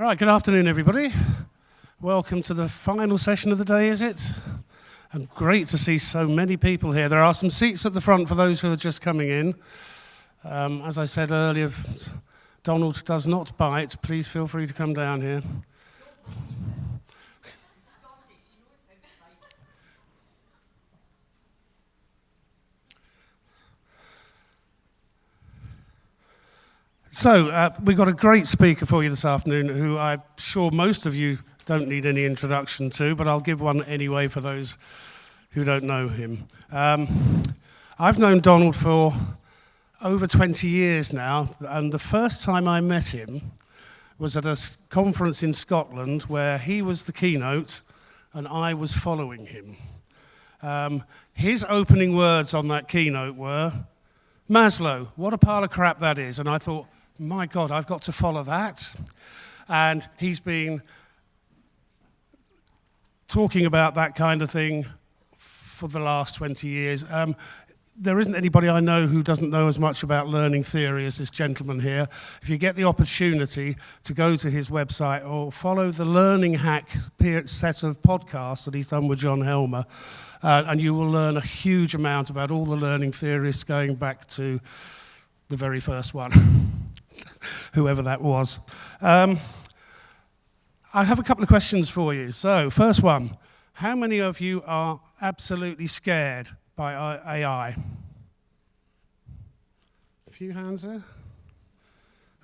All right, good afternoon, everybody. Welcome to the final session of the day, is it? And great to see so many people here. There are some seats at the front for those who are just coming in. As I said earlier, Donald does not bite. Please feel free to come down here. So, we've got a great speaker for you this afternoon, who I'm sure most of you don't need any introduction to, but I'll give one anyway for those who don't know him. I've known Donald for over 20 years now, and the first time I met him was at a conference in Scotland where he was the keynote and I was following him. His opening words on that keynote were, "Maslow, what a pile of crap that is." And I thought, my God, I've got to follow that. And he's been talking about that kind of thing for the last 20 years. There isn't anybody I know who doesn't know as much about learning theory as this gentleman here. If you get the opportunity to go to his website or follow the Learning Hack set of podcasts that he's done with John Helmer, and you will learn a huge amount about all the learning theorists going back to the very first one, whoever that was. I have a couple of questions for you. So, first one, how many of you are absolutely scared by AI? A few hands there.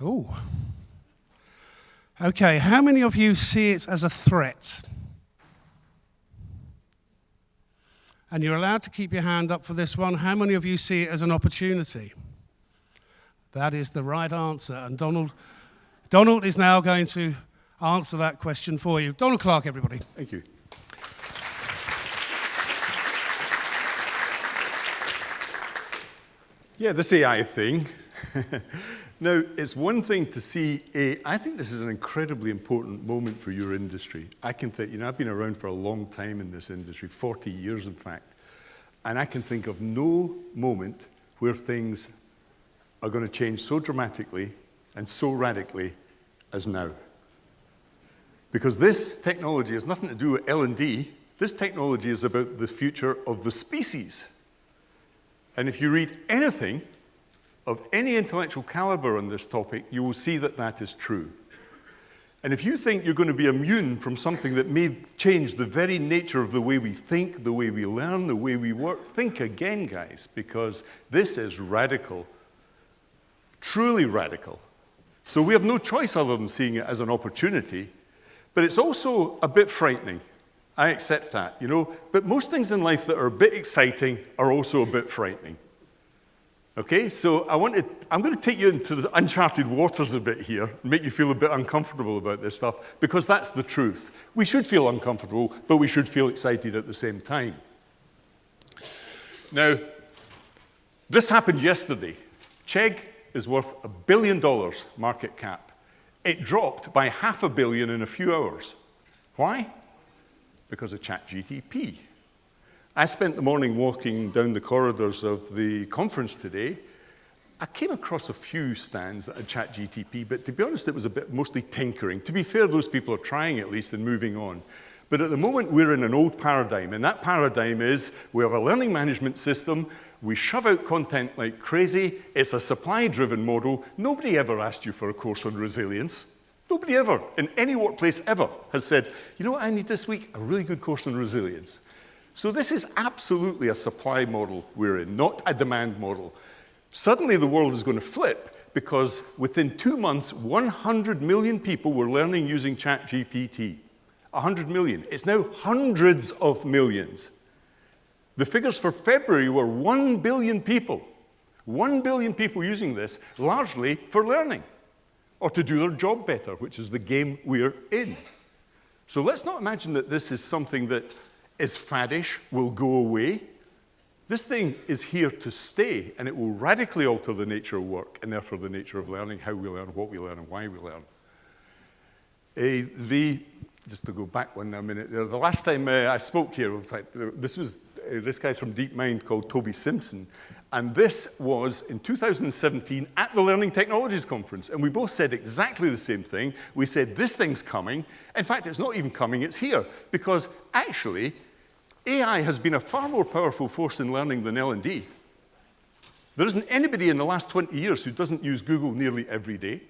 Oh. Okay, how many of you see it as a threat? And you're allowed to keep your hand up for this one. How many of you see it as an opportunity? That is the right answer. And Donald is now going to answer that question for you. Donald Clark, everybody. Thank you. Yeah, this AI thing. Now, it's one thing to see I think this is an incredibly important moment for your industry. I can think, I've been around for a long time in this industry, 40 years in fact, and I can think of no moment where things are going to change so dramatically and so radically as now. Because this technology has nothing to do with L&D. This technology is about the future of the species. And if you read anything of any intellectual caliber on this topic, you will see that that is true. And if you think you're going to be immune from something that may change the very nature of the way we think, the way we learn, the way we work, think again, guys, because this is radical, truly radical. So we have no choice other than seeing it as an opportunity, but it's also a bit frightening. I accept that, but most things in life that are a bit exciting are also a bit frightening. Okay, so I'm going to take you into the uncharted waters a bit here and make you feel a bit uncomfortable about this stuff, because that's the truth. We should feel uncomfortable, but we should feel excited at the same time. Now, this happened yesterday. Chegg is worth $1 billion market cap. It dropped by $500 million in a few hours. Why? Because of Chat GPT. I spent the morning walking down the corridors of the conference today. I came across a few stands that had Chat GPT, but to be honest, it was a bit mostly tinkering. To be fair, those people are trying at least and moving on. But at the moment, we're in an old paradigm, and that paradigm is we have a learning management system, we shove out content like crazy, it's a supply-driven model. Nobody ever asked you for a course on resilience. Nobody ever, in any workplace ever, has said, you know what I need this week? A really good course on resilience. So this is absolutely a supply model we're in, not a demand model. Suddenly the world is going to flip, because within 2 months, 100 million people were learning using Chat GPT. 100 million. It's now hundreds of millions. The figures for February were 1 billion people. 1 billion people using this, largely for learning, or to do their job better, which is the game we're in. So let's not imagine that this is something that is faddish, will go away. This thing is here to stay, and it will radically alter the nature of work, and therefore the nature of learning, how we learn, what we learn, and why we learn. Just to go back one minute, the last time I spoke here, in fact, this guy's from DeepMind called Toby Simpson, And this was in 2017 at the Learning Technologies Conference. And we both said exactly the same thing. We said, this thing's coming. In fact, it's not even coming, it's here. Because actually, AI has been a far more powerful force in learning than L&D. There isn't anybody in the last 20 years who doesn't use Google nearly every day.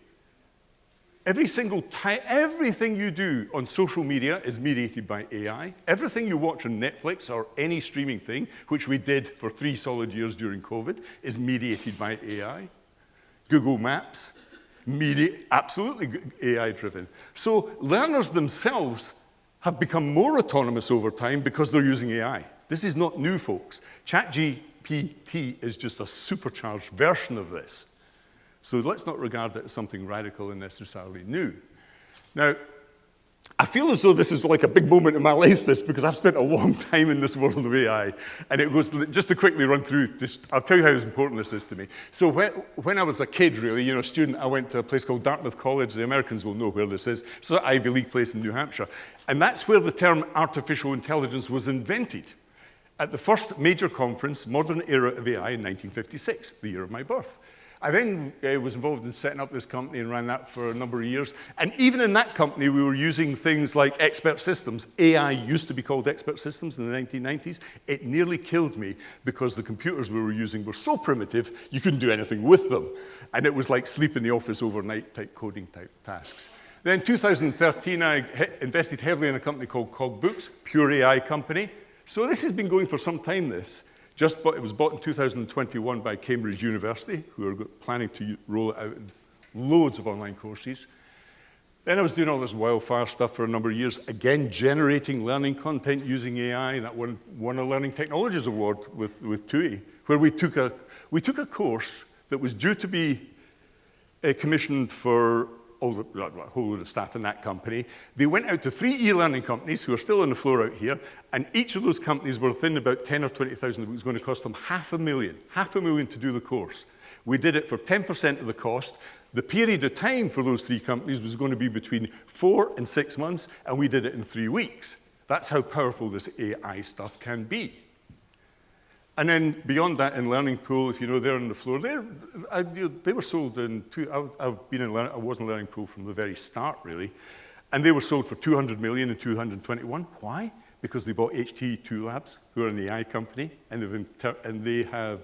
Every single time, everything you do on social media is mediated by AI. Everything you watch on Netflix or any streaming thing, which we did for 3 solid years during COVID, is mediated by AI. Google Maps, absolutely AI-driven. So learners themselves have become more autonomous over time because they're using AI. This is not new, folks. Chat GPT is just a supercharged version of this. So let's not regard it as something radical and necessarily new. Now, I feel as though this is like a big moment in my life, this, because I've spent a long time in this world of AI. And it goes, just to quickly run through this, I'll tell you how important this is to me. So when I was a kid, really, a student, I went to a place called Dartmouth College. The Americans will know where this is. It's an Ivy League place in New Hampshire. And that's where the term artificial intelligence was invented. At the first major conference, Modern Era of AI, in 1956, the year of my birth. I then was involved in setting up this company and ran that for a number of years. And even in that company, we were using things like expert systems. AI used to be called expert systems in the 1990s. It nearly killed me because the computers we were using were so primitive, you couldn't do anything with them. And it was like sleep in the office overnight type coding type tasks. Then in 2013, I invested heavily in a company called Cogbooks, pure AI company. So this has been going for some time, this. It was bought in 2021 by Cambridge University, who are planning to roll it out in loads of online courses. Then I was doing all this wildfire stuff for a number of years, again, generating learning content using AI, and that won a Learning Technologies Award with TUI, where we took a course that was due to be commissioned for a whole load of staff in that company. They went out to 3 e-learning companies who are still on the floor out here, and each of those companies were within about 10 or 20,000. It was going to cost them $500,000 to do the course. We did it for 10% of the cost. The period of time for those 3 companies was going to be between 4 and 6 months, and we did it in 3 weeks. That's how powerful this AI stuff can be. And then beyond that, in Learning Pool, if you know, they're on the floor, they were sold in I was in Learning Pool from the very start, really. And they were sold for $200 million in 2021. Why? Because they bought HT2 Labs, who are an AI company, and they have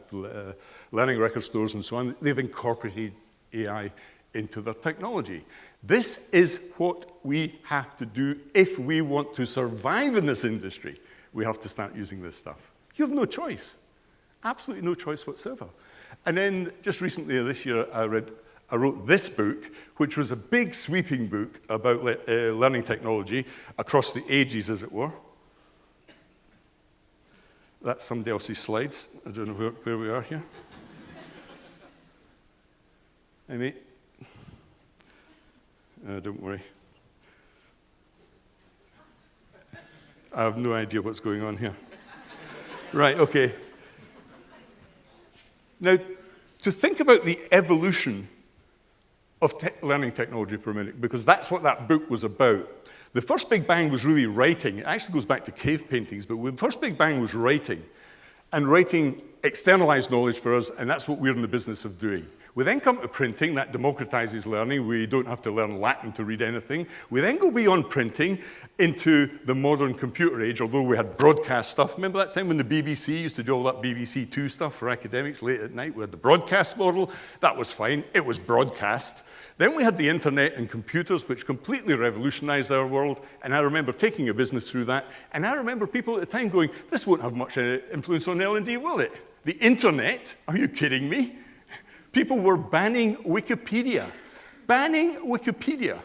learning record stores and so on. They've incorporated AI into their technology. This is what we have to do if we want to survive in this industry. We have to start using this stuff. You have no choice. Absolutely no choice whatsoever. And then just recently this year, I wrote this book, which was a big sweeping book about learning technology across the ages, as it were. That's somebody else's slides. I don't know where we are here. Hey, mate. Don't worry. I have no idea what's going on here. Right, okay. Now, to think about the evolution of learning technology for a minute, because that's what that book was about. The first big bang was really writing. It actually goes back to cave paintings, but the first big bang was writing. And writing externalized knowledge for us, and that's what we're in the business of doing. We then come to printing. That democratizes learning. We don't have to learn Latin to read anything. We then go beyond printing into the modern computer age, although we had broadcast stuff. Remember that time when the BBC used to do all that BBC Two stuff for academics late at night? We had the broadcast model. That was fine. It was broadcast. Then we had the internet and computers, which completely revolutionized our world. And I remember taking a business through that. And I remember people at the time going, this won't have much influence on L&D, will it? The internet? Are you kidding me? People were banning Wikipedia. Banning Wikipedia.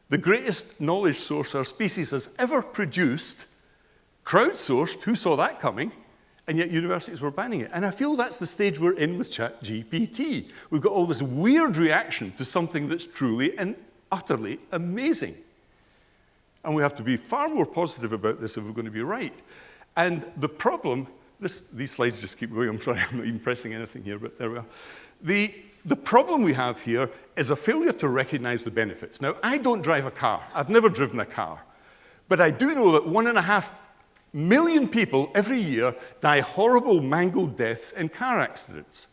The greatest knowledge source our species has ever produced, crowdsourced, who saw that coming? And yet universities were banning it. And I feel that's the stage we're in with Chat GPT. We've got all this weird reaction to something that's truly and utterly amazing. And we have to be far more positive about this if we're going to be right. And the problem, these slides just keep going. I'm sorry, I'm not even pressing anything here, but there we are. The problem we have here is a failure to recognize the benefits. Now, I don't drive a car. I've never driven a car. But I do know that 1.5 million people every year die horrible, mangled deaths in car accidents.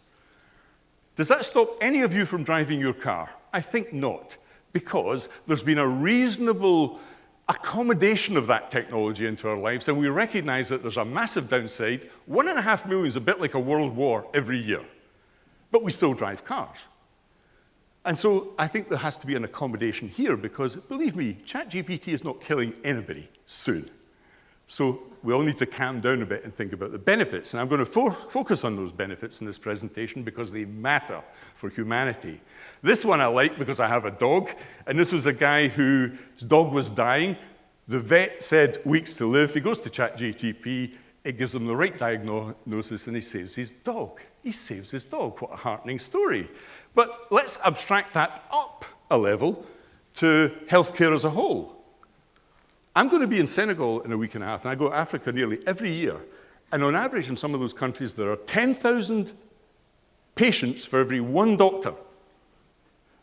Does that stop any of you from driving your car? I think not, because there's been a reasonable accommodation of that technology into our lives, and we recognize that there's a massive downside. 1.5 million is a bit like a world war every year, but we still drive cars. And so I think there has to be an accommodation here, because believe me, Chat GPT is not killing anybody soon. So we all need to calm down a bit and think about the benefits. And I'm going to focus on those benefits in this presentation because they matter for humanity. This one I like because I have a dog, and this was a guy whose dog was dying. The vet said weeks to live. He goes to Chat GPT, it gives him the right diagnosis, and he saves his dog. He saves his dog. What a heartening story. But let's abstract that up a level to healthcare as a whole. I'm going to be in Senegal in a week and a half, and I go to Africa nearly every year. And on average, in some of those countries, there are 10,000 patients for every one doctor.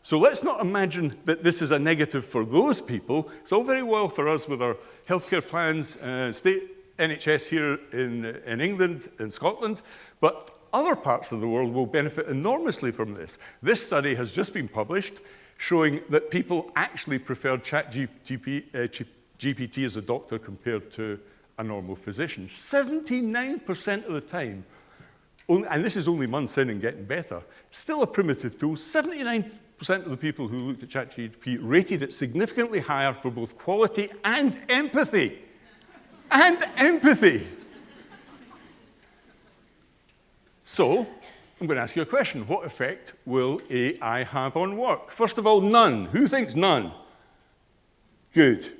So let's not imagine that this is a negative for those people. It's all very well for us with our healthcare plans, state NHS here in England, in Scotland, but other parts of the world will benefit enormously from this. This study has just been published showing that people actually prefer Chat GPT as a doctor compared to a normal physician. 79% of the time, and this is only months in and getting better, still a primitive tool. 79% of the people who looked at Chat GPT rated it significantly higher for both quality and empathy. And empathy. So, I'm going to ask you a question. What effect will AI have on work? First of all, none. Who thinks none? Good.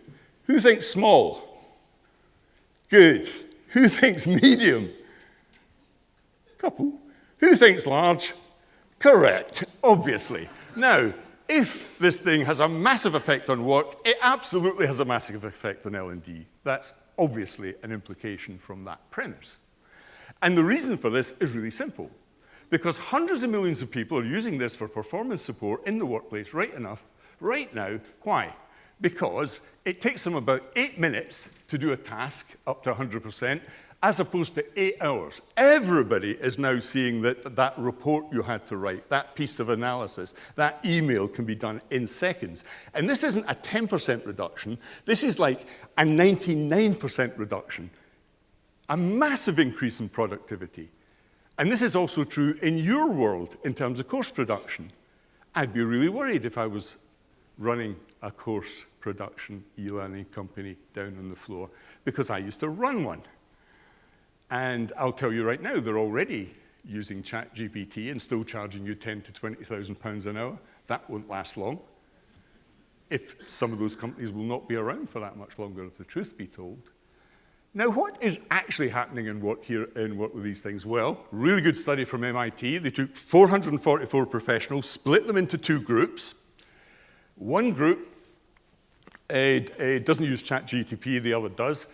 Who thinks small? Good. Who thinks medium? Couple. Who thinks large? Correct, obviously. Now, if this thing has a massive effect on work, it absolutely has a massive effect on L&D. That's obviously an implication from that premise. And the reason for this is really simple, because hundreds of millions of people are using this for performance support in the workplace right now. Why? Because it takes them about 8 minutes to do a task up to 100%, as opposed to 8 hours. Everybody is now seeing that that report you had to write, that piece of analysis, that email can be done in seconds. And this isn't a 10% reduction. This is like a 99% reduction. A massive increase in productivity. And this is also true in your world in terms of course production. I'd be really worried if I was running a course production e-learning company down on the floor, because I used to run one. And I'll tell you right now, they're already using Chat GPT and still charging you £10,000 to £20,000 an hour. That won't last long. If some of those companies will not be around for that much longer, if the truth be told. Now, what is actually happening in work here in work with these things? Well, really good study from MIT. They took 444 professionals, split them into 2 groups. One group doesn't use Chat GPT, the other does.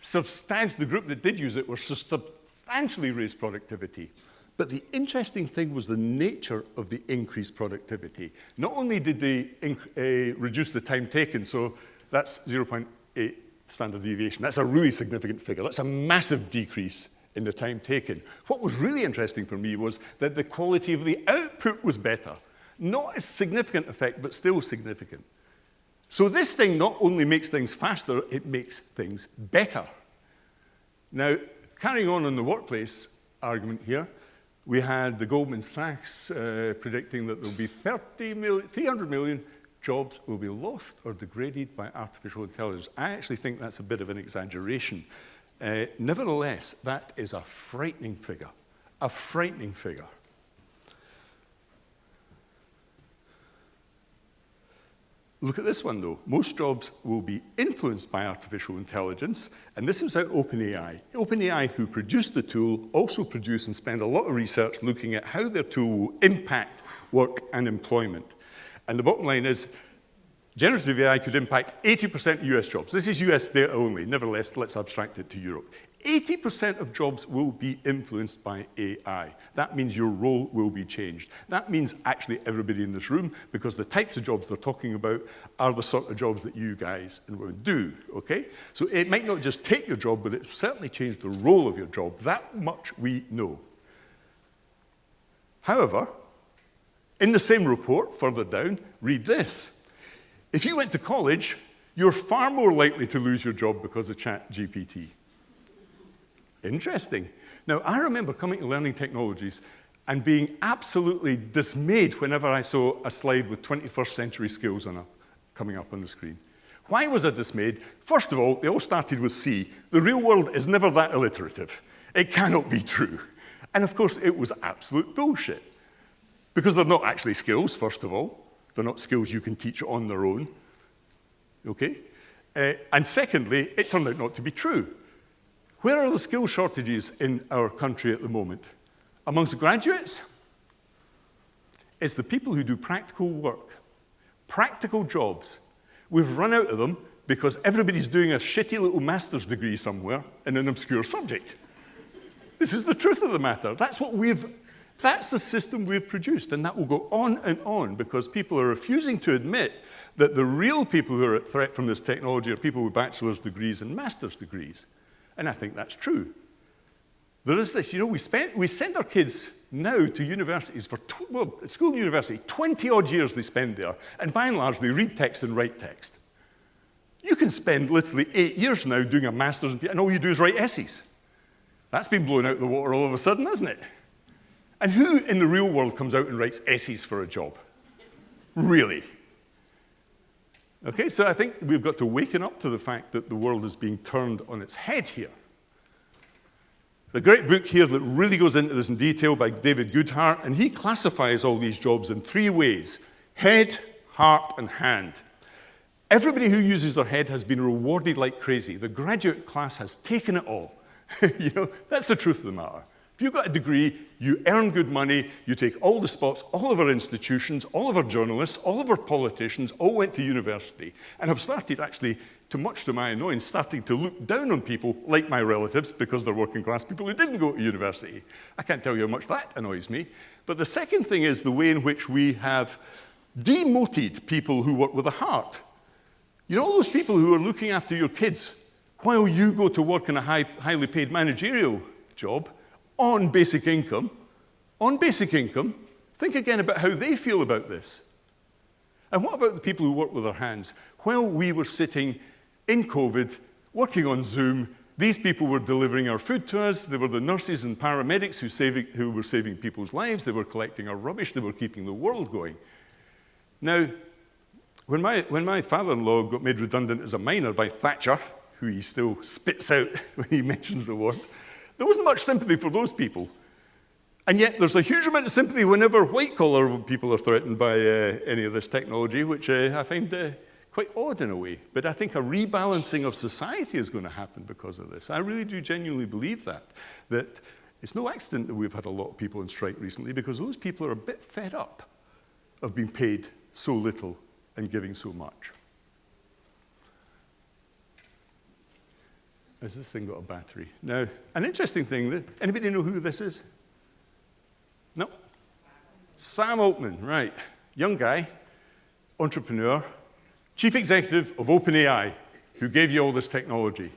The group that did use it were substantially raised productivity. But the interesting thing was the nature of the increased productivity. Not only did they reduce the time taken, so that's 0.8 standard deviation. That's a really significant figure. That's a massive decrease in the time taken. What was really interesting for me was that the quality of the output was better. Not a significant effect, but still significant. So this thing not only makes things faster, it makes things better. Now, carrying on the workplace argument here, we had the Goldman Sachs predicting that there'll be 300 million jobs will be lost or degraded by artificial intelligence. I actually think that's a bit of an exaggeration. Nevertheless, that is a frightening figure. A frightening figure. Look at this one, though. Most jobs will be influenced by artificial intelligence, and this is out OpenAI. OpenAI, who produced the tool, also produce and spend a lot of research looking at how their tool will impact work and employment. And the bottom line is, generative AI could impact 80% of US jobs. This is US data only. Nevertheless, let's abstract it to Europe. 80% of jobs will be influenced by AI. That means your role will be changed. That means actually everybody in this room, because the types of jobs they're talking about are the sort of jobs that you guys and women do, okay? So it might not just take your job, but it's certainly changed the role of your job. That much we know. However, in the same report, further down, read this. If you went to college, you're far more likely to lose your job because of Chat GPT. Interesting. Now, I remember coming to Learning Technologies and being absolutely dismayed whenever I saw a slide with 21st century skills coming up on the screen. Why was I dismayed? First of all, they all started with C. The real world is never that alliterative. It cannot be true. And of course, it was absolute bullshit. Because they're not actually skills, first of all. They're not skills you can teach on their own. Okay? And secondly, it turned out not to be true. Where are the skill shortages in our country at the moment? Amongst graduates, it's the people who do practical work, practical jobs. We've run out of them because everybody's doing a shitty little master's degree somewhere in an obscure subject. This is the truth of the matter. That's the system we've produced, and that will go on because people are refusing to admit that the real people who are at threat from this technology are people with bachelor's degrees and master's degrees. And I think that's true. There is this, you know, we send our kids now to universities for, school and university, 20-odd years they spend there, and by and large, they read text and write text. You can spend literally 8 years now doing a master's, and all you do is write essays. That's been blown out of the water all of a sudden, hasn't it? And who in the real world comes out and writes essays for a job? Really? Okay, so I think we've got to waken up to the fact that the world is being turned on its head here. The great book here that really goes into this in detail by David Goodhart, and he classifies all these jobs in 3 ways: head, heart, and hand. Everybody who uses their head has been rewarded like crazy. The graduate class has taken it all. You know, that's the truth of the matter. If you've got a degree, you earn good money, you take all the spots, all of our institutions, all of our journalists, all of our politicians, all went to university, and have started actually, much to my annoyance, starting to look down on people like my relatives, because they're working class people who didn't go to university. I can't tell you how much that annoys me. But the second thing is the way in which we have demoted people who work with a heart. You know, all those people who are looking after your kids while you go to work in a highly paid managerial job, on basic income, think again about how they feel about this. And what about the people who work with their hands? While we were sitting in COVID, working on Zoom, these people were delivering our food to us. They were the nurses and paramedics who were saving people's lives. They were collecting our rubbish. They were keeping the world going. Now, when my father-in-law got made redundant as a miner by Thatcher, who he still spits out when he mentions the word, there wasn't much sympathy for those people. And yet there's a huge amount of sympathy whenever white-collar people are threatened by any of this technology, which I find quite odd in a way. But I think a rebalancing of society is going to happen because of this. I really do genuinely believe that it's no accident that we've had a lot of people on strike recently, because those people are a bit fed up of being paid so little and giving so much. Has this thing got a battery? Now, an interesting thing, anybody know who this is? No? Sam Altman, right. Young guy, entrepreneur, chief executive of OpenAI, who gave you all this technology.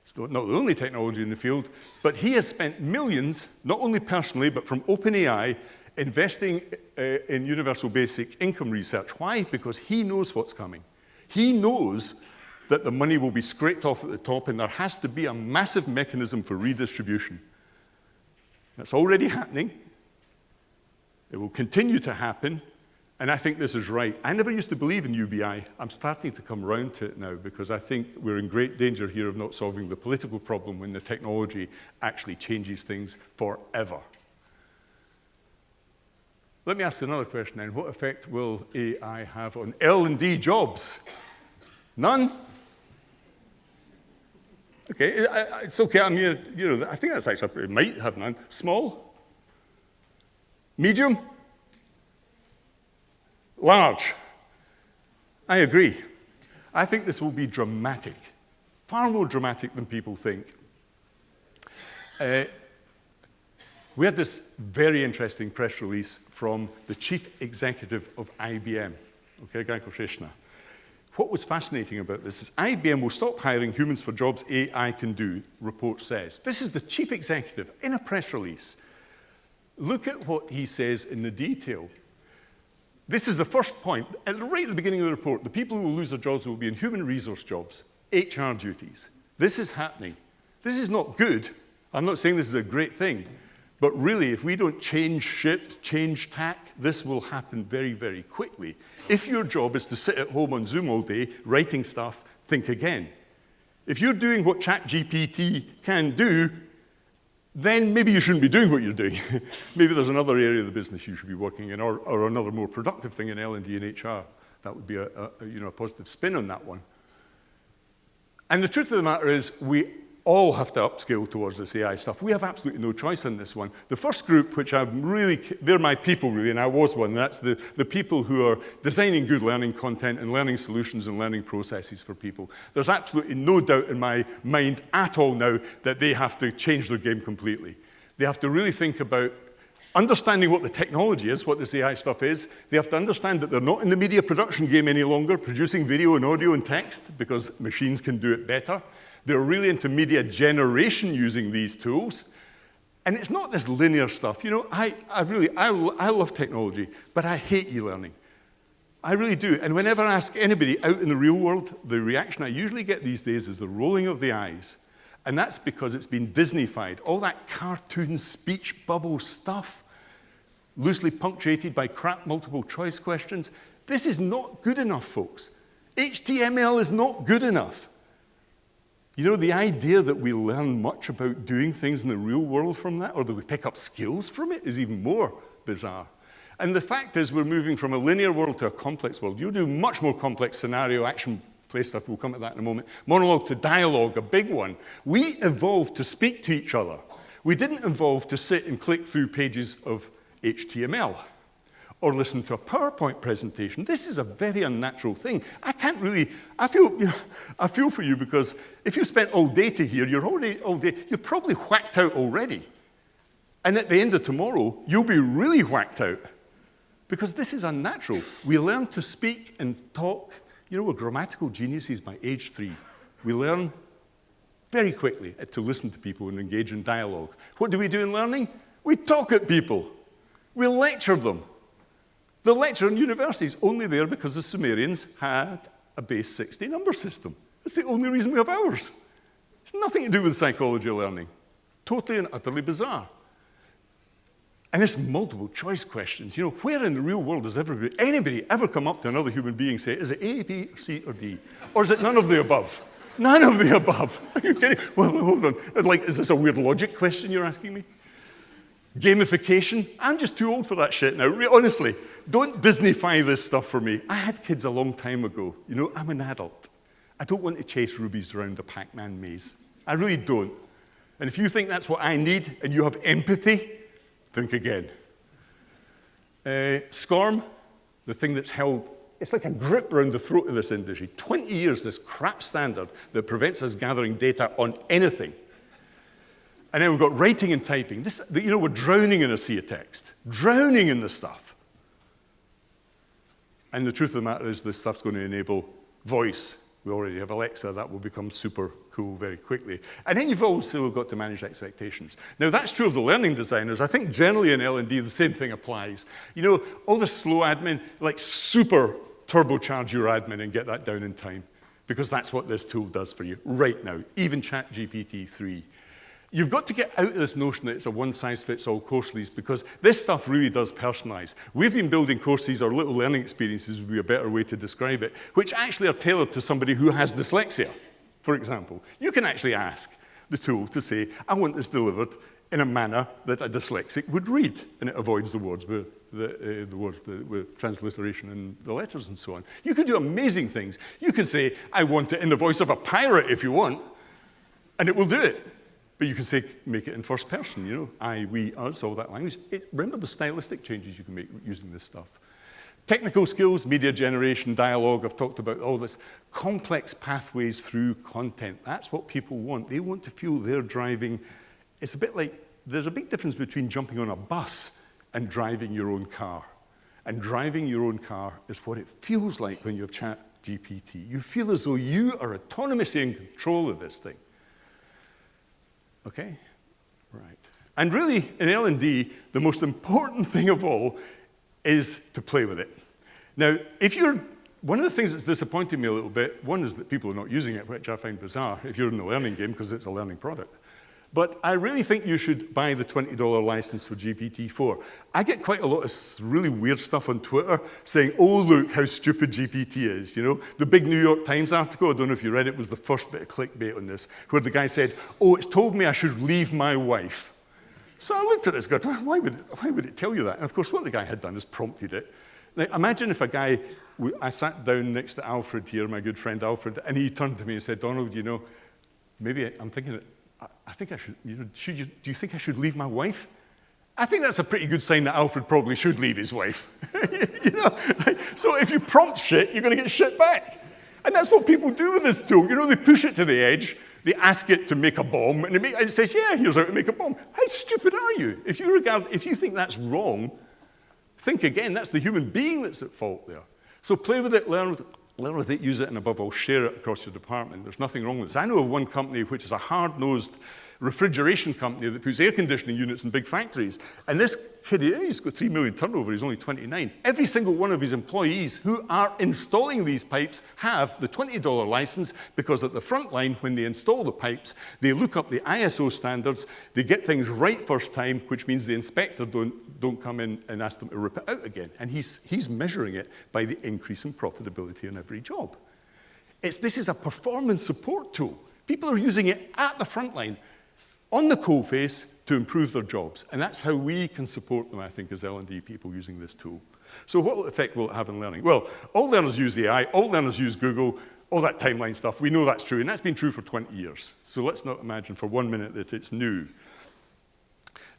It's not the only technology in the field, but he has spent millions, not only personally, but from OpenAI, investing in universal basic income research. Why? Because he knows what's coming. He knows that the money will be scraped off at the top, and there has to be a massive mechanism for redistribution. That's already happening. It will continue to happen, and I think this is right. I never used to believe in UBI. I'm starting to come around to it now, because I think we're in great danger here of not solving the political problem when the technology actually changes things forever. Let me ask another question then. What effect will AI have on L&D jobs? None? Okay, it's okay. I mean, you know, I think that's actually, it might have none. Small? Medium? Large? I agree. I think this will be dramatic, far more dramatic than people think. We had this very interesting press release from the chief executive of IBM, okay, a guy called Krishna. What was fascinating about this is IBM will stop hiring humans for jobs AI can do, report says. This is the chief executive in a press release. Look at what he says in the detail. This is the first point. Right at the beginning of the report, the people who will lose their jobs will be in human resource jobs, HR duties. This is happening. This is not good. I'm not saying this is a great thing. But really, if we don't change ship, change tack, this will happen very, very quickly. If your job is to sit at home on Zoom all day, writing stuff, think again. If you're doing what Chat GPT can do, then maybe you shouldn't be doing what you're doing. Maybe there's another area of the business you should be working in, or another more productive thing in L&D and HR. That would be a positive spin on that one. And the truth of the matter is, we all have to upskill towards this AI stuff. We have absolutely no choice in this one. The first group, which I'm really, they're my people really, and I was one, that's the people who are designing good learning content and learning solutions and learning processes for people. There's absolutely no doubt in my mind at all now that they have to change their game completely. They have to really think about understanding what the technology is, what this AI stuff is. They have to understand that they're not in the media production game any longer, producing video and audio and text, because machines can do it better. They're really into media generation using these tools. And it's not this linear stuff. You know, I love technology, but I hate e-learning. I really do. And whenever I ask anybody out in the real world, the reaction I usually get these days is the rolling of the eyes. And that's because it's been Disney-fied. All that cartoon speech bubble stuff, loosely punctuated by crap multiple choice questions. This is not good enough, folks. HTML is not good enough. You know, the idea that we learn much about doing things in the real world from that, or that we pick up skills from it, is even more bizarre. And the fact is, we're moving from a linear world to a complex world. You do much more complex scenario, action, play stuff. We'll come to that in a moment. Monologue to dialogue, a big one. We evolved to speak to each other. We didn't evolve to sit and click through pages of HTML or listen to a PowerPoint presentation. This is a very unnatural thing. I feel for you, because if you spent all day to here, you're probably whacked out already. And at the end of tomorrow, you'll be really whacked out, because this is unnatural. We learn to speak and talk. You know, we're grammatical geniuses by age 3. We learn very quickly to listen to people and engage in dialogue. What do we do in learning? We talk at people. We lecture them. The lecture in university is only there because the Sumerians had a base 60 number system. That's the only reason we have ours. It's nothing to do with psychology or learning. Totally and utterly bizarre. And it's multiple choice questions. You know, where in the real world does anybody ever come up to another human being and say, is it A, B, C, or D? Or is it none of the above? None of the above. Are you kidding? Well, hold on. Like, is this a weird logic question you're asking me? Gamification? I'm just too old for that shit now. Honestly, don't Disney-fy this stuff for me. I had kids a long time ago. You know, I'm an adult. I don't want to chase rubies around a Pac-Man maze. I really don't. And if you think that's what I need and you have empathy, think again. SCORM, the thing that's held, it's like a grip around the throat of this industry. 20 years, this crap standard that prevents us gathering data on anything. And then we've got writing and typing. You know, we're drowning in a sea of text. Drowning in this stuff. And the truth of the matter is, this stuff's going to enable voice. We already have Alexa. That will become super cool very quickly. And then you've also got to manage expectations. Now, that's true of the learning designers. I think generally in L&D, the same thing applies. You know, all this slow admin, like super turbocharge your admin and get that down in time, because that's what this tool does for you right now, even Chat GPT 3. You've got to get out of this notion that it's a one-size-fits-all course release, because this stuff really does personalize. We've been building courses, or little learning experiences would be a better way to describe it, which actually are tailored to somebody who has dyslexia, for example. You can actually ask the tool to say, I want this delivered in a manner that a dyslexic would read, and it avoids the words with transliteration and the letters and so on. You can do amazing things. You can say, I want it in the voice of a pirate if you want, and it will do it. But you can say, make it in first person, you know, I, we, us, all that language. Remember the stylistic changes you can make using this stuff. Technical skills, media generation, dialogue, I've talked about all this. Complex pathways through content. That's what people want. They want to feel they're driving it's a bit like, there's a big difference between jumping on a bus and driving your own car. And driving your own car is what it feels like when you have Chat GPT. You feel as though you are autonomously in control of this thing. Okay? Right. And really, in L&D, the most important thing of all is to play with it. Now, one of the things that's disappointed me a little bit, one is that people are not using it, which I find bizarre if you're in the learning game, because it's a learning product. But I really think you should buy the $20 license for GPT-4. I get quite a lot of really weird stuff on Twitter saying, oh, look how stupid GPT is, you know? The big New York Times article, I don't know if you read it, was the first bit of clickbait on this, where the guy said, oh, it's told me I should leave my wife. So I looked at this and going, why would it tell you that? And of course, what the guy had done is prompted it. Now, imagine if I sat down next to Alfred here, my good friend Alfred, and he turned to me and said, Donald, you know, maybe I'm thinking, I think I should, you know, do you think I should leave my wife? I think that's a pretty good sign that Alfred probably should leave his wife. You know? So if you prompt shit, you're going to get shit back. And that's what people do with this tool. You know, they push it to the edge, they ask it to make a bomb, and it says, yeah, here's how to make a bomb. How stupid are you? If you think that's wrong, think again. That's the human being that's at fault there. So play with it, learn with it, use it, and above all, share it across your department. There's nothing wrong with this. I know of one company which is a hard-nosed refrigeration company that puts air conditioning units in big factories. And this kid, he's got 3 million turnover, he's only 29. Every single one of his employees who are installing these pipes have the $20 license, because at the front line, when they install the pipes, they look up the ISO standards, they get things right first time, which means the inspector don't come in and ask them to rip it out again. And he's measuring it by the increase in profitability in every job. This is a performance support tool. People are using it at the front line, on the coalface, to improve their jobs. And that's how we can support them, I think, as L&D people using this tool. So what effect will it have on learning? Well, all learners use AI, all learners use Google, all that timeline stuff. We know that's true, and that's been true for 20 years. So let's not imagine for 1 minute that it's new.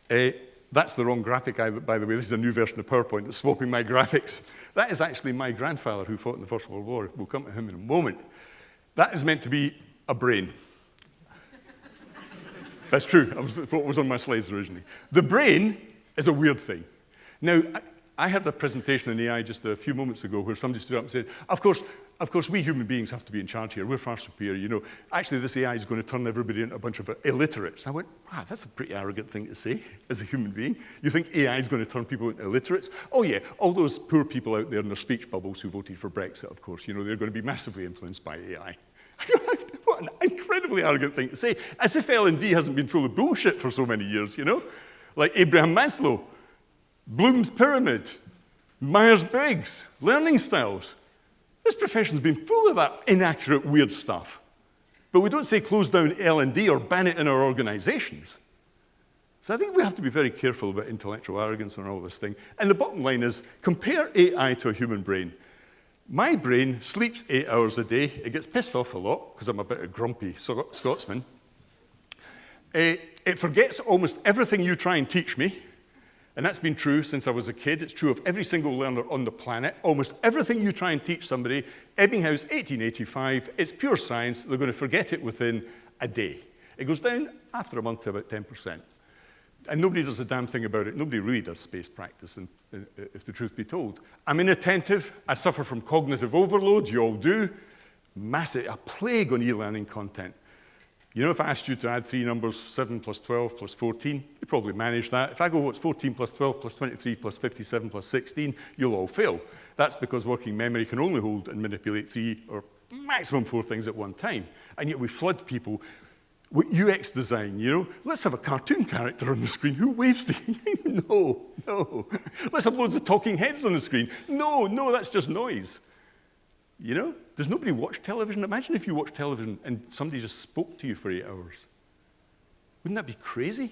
That's the wrong graphic, by the way. This is a new version of PowerPoint that's swapping my graphics. That is actually my grandfather who fought in the First World War. We'll come to him in a moment. That is meant to be a brain. That's true. What was on my slides originally. The brain is a weird thing. Now, I had a presentation on AI just a few moments ago where somebody stood up and said, of course, we human beings have to be in charge here. We're far superior. You know, actually, this AI is going to turn everybody into a bunch of illiterates. And I went, wow, that's a pretty arrogant thing to say as a human being. You think AI is going to turn people into illiterates? Oh, yeah, all those poor people out there in their speech bubbles who voted for Brexit, of course, you know, they're going to be massively influenced by AI. What an incredibly arrogant thing to say. As if L&D hasn't been full of bullshit for so many years, you know? Like Abraham Maslow, Bloom's Pyramid, Myers-Briggs, learning styles. This profession's been full of that inaccurate, weird stuff. But we don't say close down L&D or ban it in our organizations. So I think we have to be very careful about intellectual arrogance and all this thing. And the bottom line is, compare AI to a human brain. My brain sleeps 8 hours a day. It gets pissed off a lot, because I'm a bit of a grumpy Scotsman. It forgets almost everything you try and teach me. And that's been true since I was a kid. It's true of every single learner on the planet. Almost everything you try and teach somebody, Ebbinghaus, 1885, it's pure science. They're going to forget it within a day. It goes down after a month to about 10%. And nobody does a damn thing about it. Nobody really does space practice, if the truth be told. I'm inattentive. I suffer from cognitive overload. You all do. A plague on e-learning content. You know, if I asked you to add 3 numbers, 7 plus 12 plus 14, you probably manage that. If I go, what's 14 plus 12 plus 23 plus 57 plus 16, you'll all fail. That's because working memory can only hold and manipulate 3 or maximum 4 things at one time. And yet we flood people with UX design, you know? Let's have a cartoon character on the screen. Who waves to you? No. Let's have loads of talking heads on the screen. No, that's just noise. You know? Does nobody watch television? Imagine if you watch television and somebody just spoke to you for 8 hours. Wouldn't that be crazy?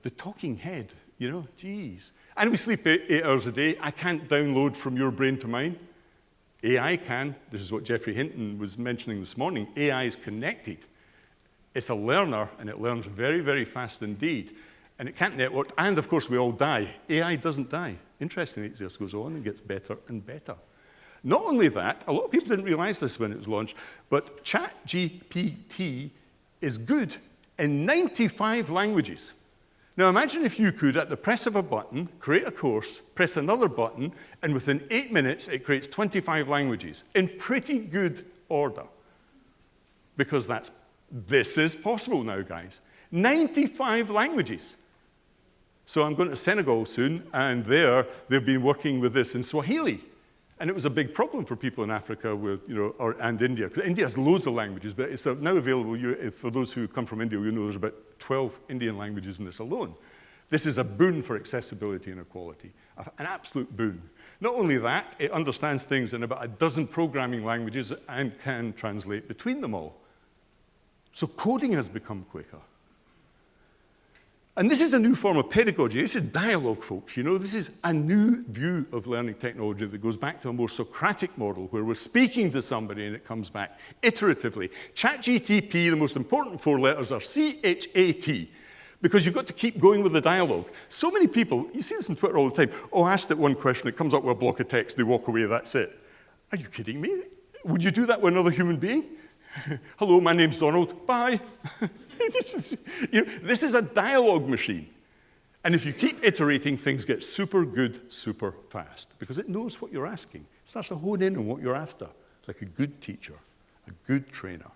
The talking head, you know? Geez. And we sleep 8 hours a day. I can't download from your brain to mine. AI can. This is what Geoffrey Hinton was mentioning this morning. AI is connected. It's a learner, and it learns very, very fast indeed. And it can't network, and of course we all die. AI doesn't die. Interestingly, it just goes on and gets better and better. Not only that, a lot of people didn't realize this when it was launched, but Chat GPT is good in 95 languages. Now imagine if you could, at the press of a button, create a course, press another button, and within 8 minutes it creates 25 languages in pretty good order. Because this is possible now, guys. 95 languages. So I'm going to Senegal soon, and they've been working with this in Swahili. And it was a big problem for people in Africa and India, because India has loads of languages, but it's now available. For those who come from India, you know there's about 12 Indian languages in this alone. This is a boon for accessibility and equality, an absolute boon. Not only that, it understands things in about a dozen programming languages and can translate between them all. So coding has become quicker. And this is a new form of pedagogy. This is dialogue, folks. This is a new view of learning technology that goes back to a more Socratic model where we're speaking to somebody and it comes back iteratively. Chat GPT, the most important 4 letters are C-H-A-T, because you've got to keep going with the dialogue. So many people, you see this on Twitter all the time, asked it one question, it comes up with a block of text, they walk away, that's it. Are you kidding me? Would you do that with another human being? Hello, my name's Donald, bye. This is a dialogue machine. And if you keep iterating, things get super good, super fast, because it knows what you're asking. It starts to hone in on what you're after, like a good teacher, a good trainer.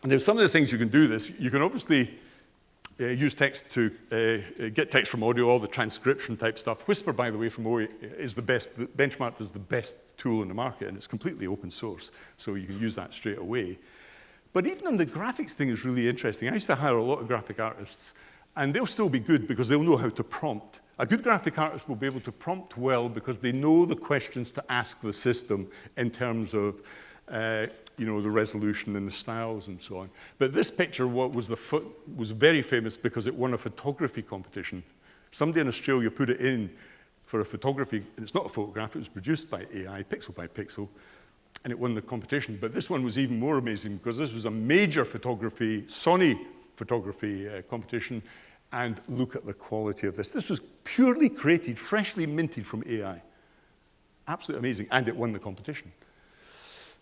And there's some of the things you can do this. You can obviously use text to get text from audio, all the transcription type stuff. Whisper, by the way, from OE is the best, benchmarked as the best tool in the market, and it's completely open source, so you can use that straight away. But even on the graphics thing is really interesting. I used to hire a lot of graphic artists, and they'll still be good because they'll know how to prompt. A good graphic artist will be able to prompt well because they know the questions to ask the system in terms of the resolution and the styles and so on. But this picture was very famous because it won a photography competition. Somebody in Australia put it in for a photography, and it's not a photograph, it was produced by AI, pixel by pixel, and it won the competition. But this one was even more amazing because this was a major photography, Sony photography competition, and look at the quality of this. This was purely created, freshly minted from AI. Absolutely amazing, and it won the competition.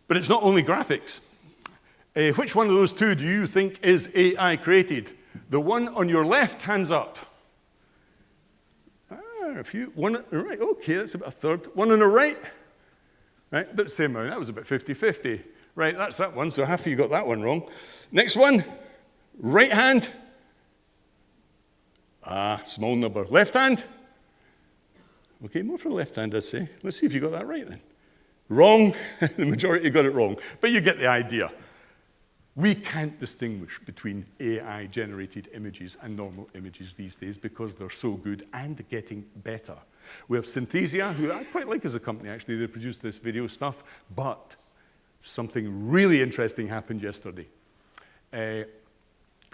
But it's not only graphics. Which one of those two do you think is AI created? The one on your left, hands up. A few. One on the right, okay, that's about a third. One on the right, right, about the same amount. That was about 50-50. Right, that's that one, so half of you got that one wrong. Next one, right hand. Small number. Left hand. Okay, more for the left hand, I'd say. Let's see if you got that right then. Wrong. The majority got it wrong. But you get the idea. We can't distinguish between AI-generated images and normal images these days because they're so good and getting better. We have Synthesia, who I quite like as a company, actually. They produce this video stuff. But something really interesting happened yesterday.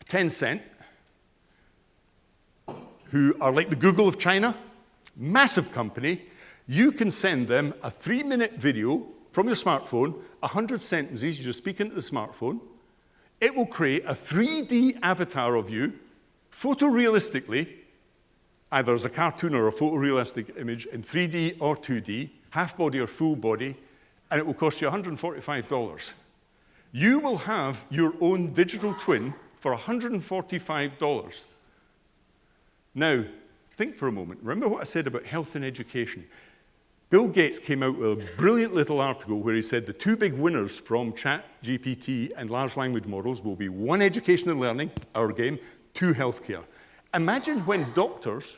Tencent, who are like the Google of China, massive company, you can send them a 3-minute video from your smartphone, 100 sentences, you just speak into the smartphone. It will create a 3D avatar of you, photorealistically, either as a cartoon or a photorealistic image in 3D or 2D, half body or full body, and it will cost you $145. You will have your own digital twin for $145. Now, think for a moment. Remember what I said about health and education. Bill Gates came out with a brilliant little article where he said the 2 big winners from Chat GPT and large language models will be 1, education and learning, our game, 2, healthcare. Imagine when doctors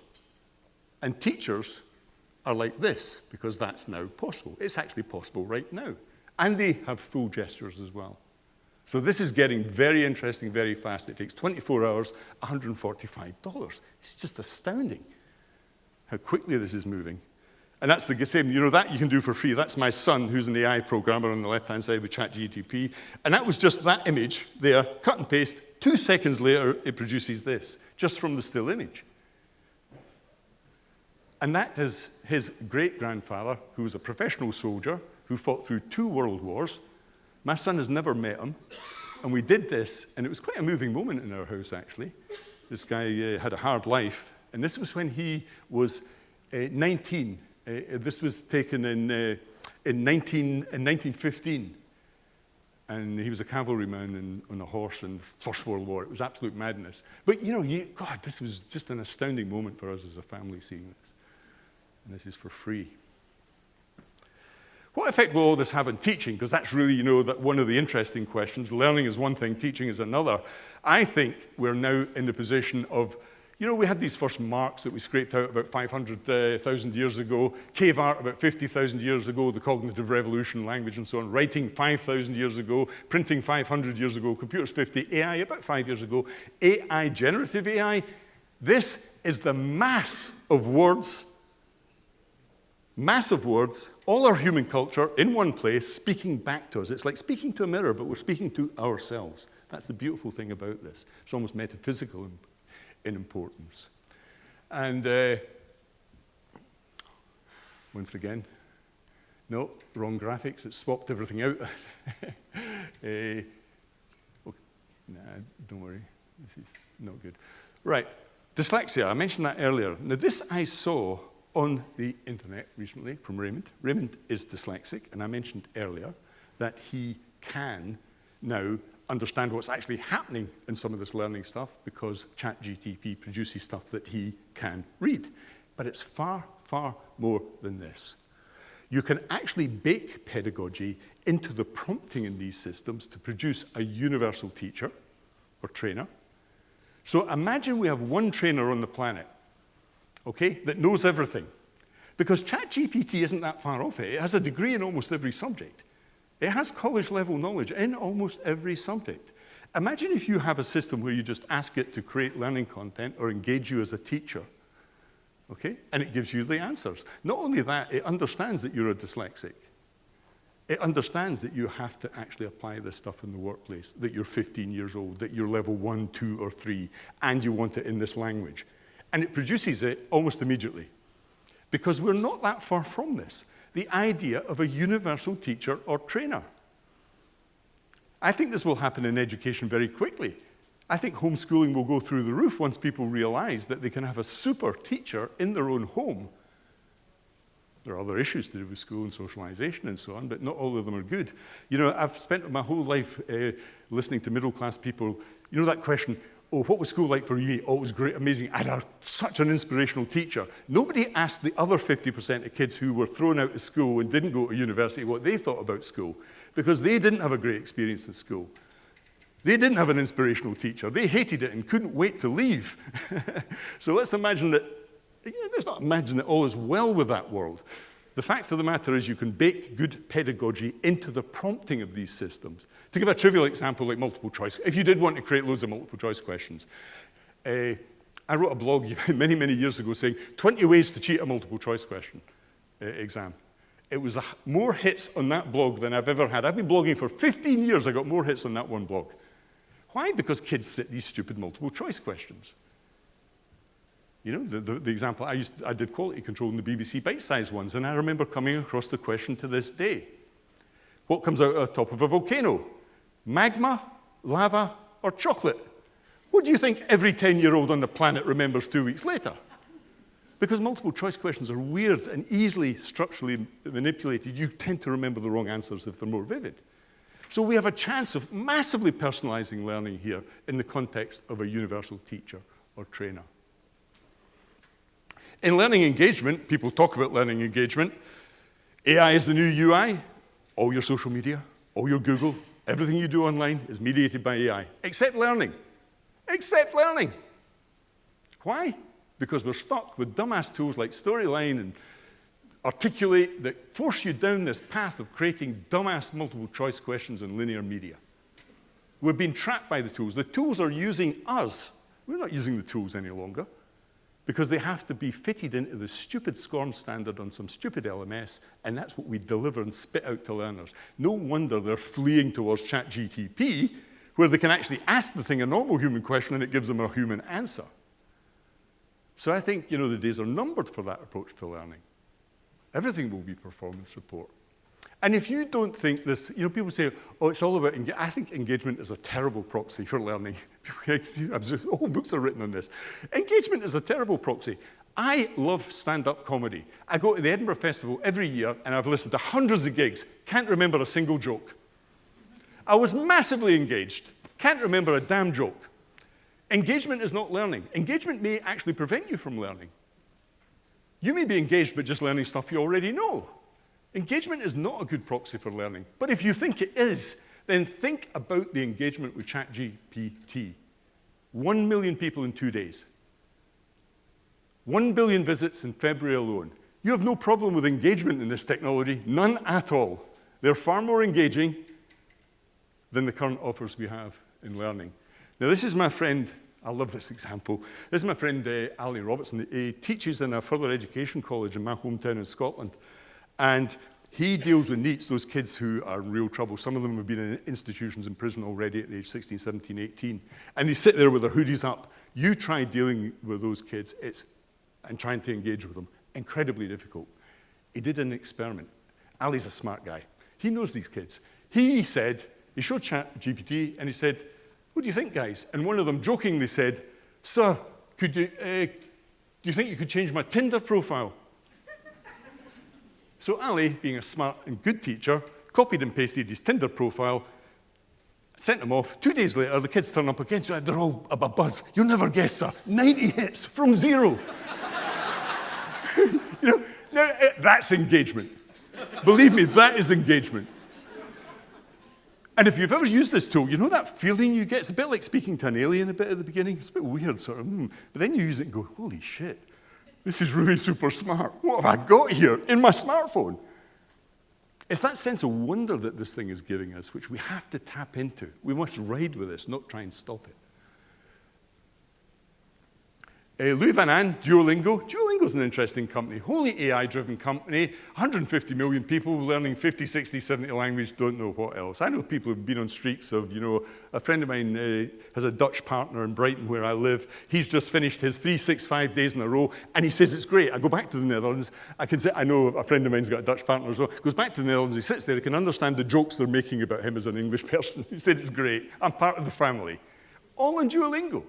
and teachers are like this, because that's now possible. It's actually possible right now. And they have full gestures as well. So this is getting very interesting very fast. It takes 24 hours, $145. It's just astounding how quickly this is moving. And that's the same, that you can do for free. That's my son, who's an AI programmer on the left-hand side with Chat GPT. And that was just that image there, cut and paste. 2 seconds later, it produces this, just from the still image. And that is his great-grandfather, who was a professional soldier, who fought through 2 world wars. My son has never met him. And we did this, and it was quite a moving moment in our house, actually. This guy had a hard life. And this was when he was 19. This was taken in 1915. And he was a cavalryman on a horse in the First World War. It was absolute madness. But, God, this was just an astounding moment for us as a family seeing this. And this is for free. What effect will all this have on teaching? Because that's really, that one of the interesting questions. Learning is one thing, teaching is another. I think we're now in the position of, we had these first marks that we scraped out about 500,000 years ago, cave art about 50,000 years ago, the cognitive revolution, language and so on, writing 5,000 years ago, printing 500 years ago, computers 50, AI about 5 years ago, AI, generative AI. This is the mass of words, all our human culture in one place, speaking back to us. It's like speaking to a mirror, but we're speaking to ourselves. That's the beautiful thing about this. It's almost metaphysical in importance. And once again, no, wrong graphics. It swapped everything out. Okay, nah, don't worry. This is not good. Right, dyslexia. I mentioned that earlier. Now, this I saw on the internet recently from Raymond. Raymond is dyslexic, and I mentioned earlier that he can now understand what's actually happening in some of this learning stuff because Chat GPT produces stuff that he can read. But it's far, far more than this. You can actually bake pedagogy into the prompting in these systems to produce a universal teacher or trainer. So imagine we have one trainer on the planet, okay, that knows everything. Because Chat GPT isn't that far off it. It has a degree in almost every subject. It has college-level knowledge in almost every subject. Imagine if you have a system where you just ask it to create learning content or engage you as a teacher, okay? And it gives you the answers. Not only that, it understands that you're a dyslexic. It understands that you have to actually apply this stuff in the workplace, that you're 15 years old, that you're level 1, 2, or 3, and you want it in this language. And it produces it almost immediately. Because we're not that far from this. The idea of a universal teacher or trainer. I think this will happen in education very quickly. I think homeschooling will go through the roof once people realize that they can have a super teacher in their own home. There are other issues to do with school and socialization and so on, but not all of them are good. I've spent my whole life listening to middle-class people. That question, oh, what was school like for you? Oh, it was great, amazing. I had such an inspirational teacher. Nobody asked the other 50% of kids who were thrown out of school and didn't go to university what they thought about school, because they didn't have a great experience at school. They didn't have an inspirational teacher. They hated it and couldn't wait to leave. So let's imagine that, let's not imagine that all is well with that world. The fact of the matter is you can bake good pedagogy into the prompting of these systems. To give a trivial example like multiple choice, if you did want to create loads of multiple choice questions, I wrote a blog many, many years ago saying 20 ways to cheat a multiple choice question exam. It was more hits on that blog than I've ever had. I've been blogging for 15 years. I got more hits on that one blog. Why? Because kids sit these stupid multiple choice questions. The example, I did quality control in the BBC bite-sized ones, and I remember coming across the question to this day. What comes out of the top of a volcano? Magma, lava, or chocolate? What do you think every 10-year-old on the planet remembers 2 weeks later? Because multiple choice questions are weird and easily structurally manipulated, you tend to remember the wrong answers if they're more vivid. So we have a chance of massively personalizing learning here in the context of a universal teacher or trainer. In learning engagement, people talk about learning engagement. AI is the new UI. All your social media, all your Google, everything you do online is mediated by AI, except learning. Except learning. Why? Because we're stuck with dumbass tools like Storyline and Articulate that force you down this path of creating dumbass multiple choice questions in linear media. We're being trapped by the tools. The tools are using us. We're not using the tools any longer, because they have to be fitted into the stupid SCORM standard on some stupid LMS, and that's what we deliver and spit out to learners. No wonder they're fleeing towards Chat GPT, where they can actually ask the thing a normal human question and it gives them a human answer. So I think, the days are numbered for that approach to learning. Everything will be performance support. And if you don't think this, people say, oh, it's all about engagement. I think engagement is a terrible proxy for learning. Whole books are written on this. Engagement is a terrible proxy. I love stand-up comedy. I go to the Edinburgh Festival every year, and I've listened to hundreds of gigs. Can't remember a single joke. I was massively engaged. Can't remember a damn joke. Engagement is not learning. Engagement may actually prevent you from learning. You may be engaged but just learning stuff you already know. Engagement is not a good proxy for learning. But if you think it is, then think about the engagement with Chat GPT. 1 million people in 2 days. 1 billion visits in February alone. You have no problem with engagement in this technology, none at all. They're far more engaging than the current offers we have in learning. Now, this is my friend, I love this example. This is my friend Ali Robertson. He teaches in a further education college in my hometown in Scotland. And he deals with NEETs, those kids who are in real trouble. Some of them have been in institutions in prison already at age 16, 17, 18. And they sit there with their hoodies up. You try dealing with those kids and trying to engage with them. Incredibly difficult. He did an experiment. Ali's a smart guy. He knows these kids. He showed Chat GPT and he said, "What do you think, guys?" And one of them jokingly said, "Sir, do you think you could change my Tinder profile?" So Ali, being a smart and good teacher, copied and pasted his Tinder profile, sent them off. 2 days later, the kids turn up again. So they're all a buzz. "You'll never guess, sir. 90 hits from 0. Now, that's engagement. Believe me, that is engagement. And if you've ever used this tool, you know that feeling you get? It's a bit like speaking to an alien a bit at the beginning. It's a bit weird, sort of. But then you use it and go, holy shit, this is really super smart. What have I got here in my smartphone? It's that sense of wonder that this thing is giving us, which we have to tap into. We must ride with this, not try and stop it. Louis Van Aan, Duolingo. Duolingo's an interesting company, wholly AI-driven company, 150 million people learning 50, 60, 70 languages, don't know what else. I know people who've been on streaks of, a friend of mine has a Dutch partner in Brighton where I live. He's just finished his 365 days in a row, and he says it's great. I go back to the Netherlands. I know a friend of mine's got a Dutch partner as well. Goes back to the Netherlands, he sits there, he can understand the jokes they're making about him as an English person. He said it's great. I'm part of the family. All on Duolingo.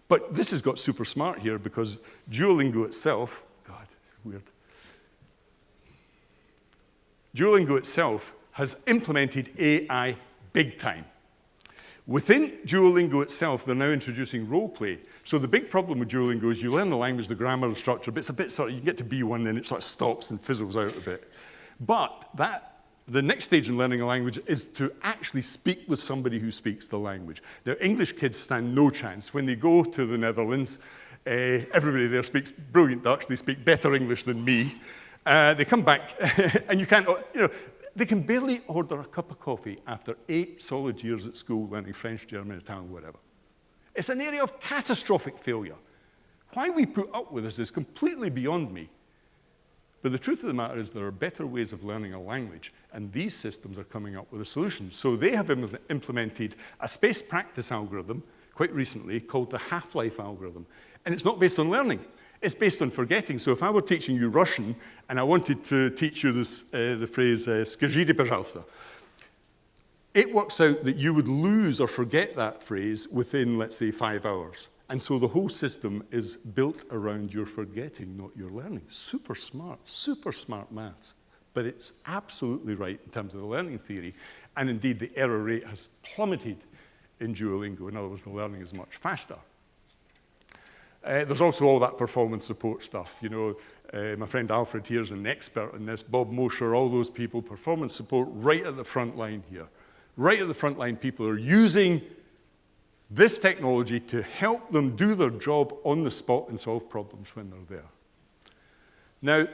But this has got super smart here because Duolingo itself, God, it's weird. Duolingo itself has implemented AI big time. Within Duolingo itself, they're now introducing role play. So the big problem with Duolingo is you learn the language, the grammar, the structure, but it's a bit sort of, you get to B1 and it sort of stops and fizzles out a bit. But the next stage in learning a language is to actually speak with somebody who speaks the language. Now, English kids stand no chance. When they go to the Netherlands, everybody there speaks brilliant Dutch. They speak better English than me. They come back, and you can't, they can barely order a cup of coffee after 8 solid years at school learning French, German, Italian, whatever. It's an area of catastrophic failure. Why we put up with this is completely beyond me. But the truth of the matter is there are better ways of learning a language, and these systems are coming up with a solution. So they have implemented a space practice algorithm quite recently called the half-life algorithm. And it's not based on learning. It's based on forgetting. So if I were teaching you Russian, and I wanted to teach you the phrase, "Skажите, пожалуйста," it works out that you would lose or forget that phrase within, let's say, 5 hours. And so the whole system is built around your forgetting, not your learning. Super smart maths. But it's absolutely right in terms of the learning theory. And indeed, the error rate has plummeted in Duolingo. In other words, the learning is much faster. There's also all that performance support stuff. My friend Alfred here is an expert in this. Bob Mosher, all those people, performance support right at the front line here. Right at the front line, people are using this technology to help them do their job on the spot and solve problems when they're there. Now,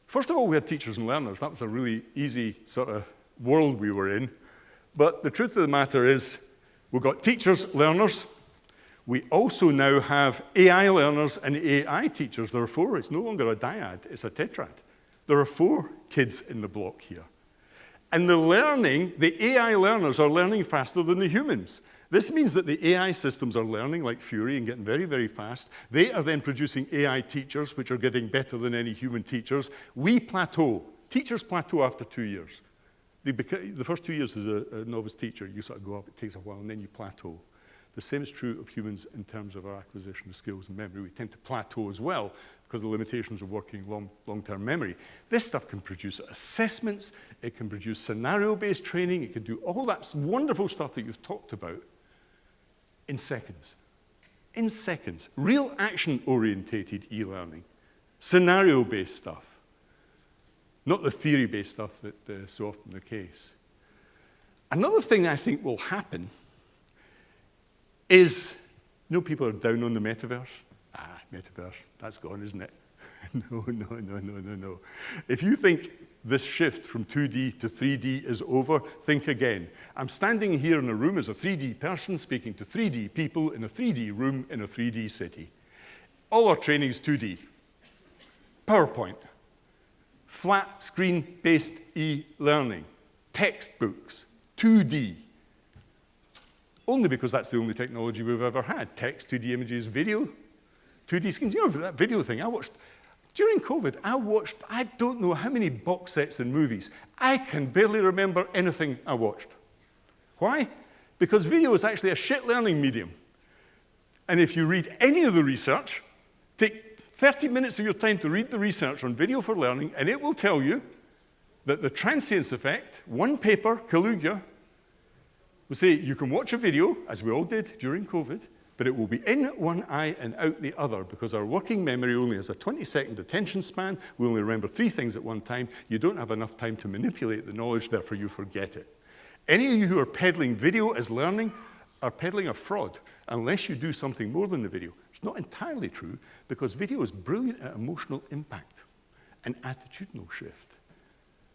first of all, we had teachers and learners. That was a really easy sort of world we were in. But the truth of the matter is, we've got teachers, learners. We also now have AI learners and AI teachers. There are 4. It's no longer a dyad, it's a tetrad. There are 4 kids in the block here. And the AI learners are learning faster than the humans. This means that the AI systems are learning like fury and getting very, very fast. They are then producing AI teachers, which are getting better than any human teachers. We plateau. Teachers plateau after 2 years. The first 2 years as a novice teacher, you sort of go up, it takes a while, and then you plateau. The same is true of humans in terms of our acquisition of skills and memory. We tend to plateau as well. because of the limitations of working long-term memory. This stuff can produce assessments, it can produce scenario-based training, it can do all that wonderful stuff that you've talked about in seconds. In seconds. Real action-orientated e-learning. Scenario-based stuff. Not the theory-based stuff that is so often the case. Another thing I think will happen is, people are down on the metaverse. Metaverse, that's gone, isn't it? No. If you think this shift from 2D to 3D is over, think again. I'm standing here in a room as a 3D person speaking to 3D people in a 3D room in a 3D city. All our training is 2D. PowerPoint. Flat screen-based e-learning. Textbooks. 2D. Only because that's the only technology we've ever had. Text, 2D images, video, 2D screens. That video thing, during COVID, I don't know how many box sets and movies. I can barely remember anything I watched. Why? Because video is actually a shit learning medium. And if you read any of the research, take 30 minutes of your time to read the research on video for learning, and it will tell you that the transience effect, one paper, Kalugia, will say you can watch a video, as we all did during COVID, but it will be in one eye and out the other because our working memory only has a 20-second attention span. We only remember 3 things at one time. You don't have enough time to manipulate the knowledge, therefore you forget it. Any of you who are peddling video as learning are peddling a fraud unless you do something more than the video. It's not entirely true because video is brilliant at emotional impact and attitudinal shift.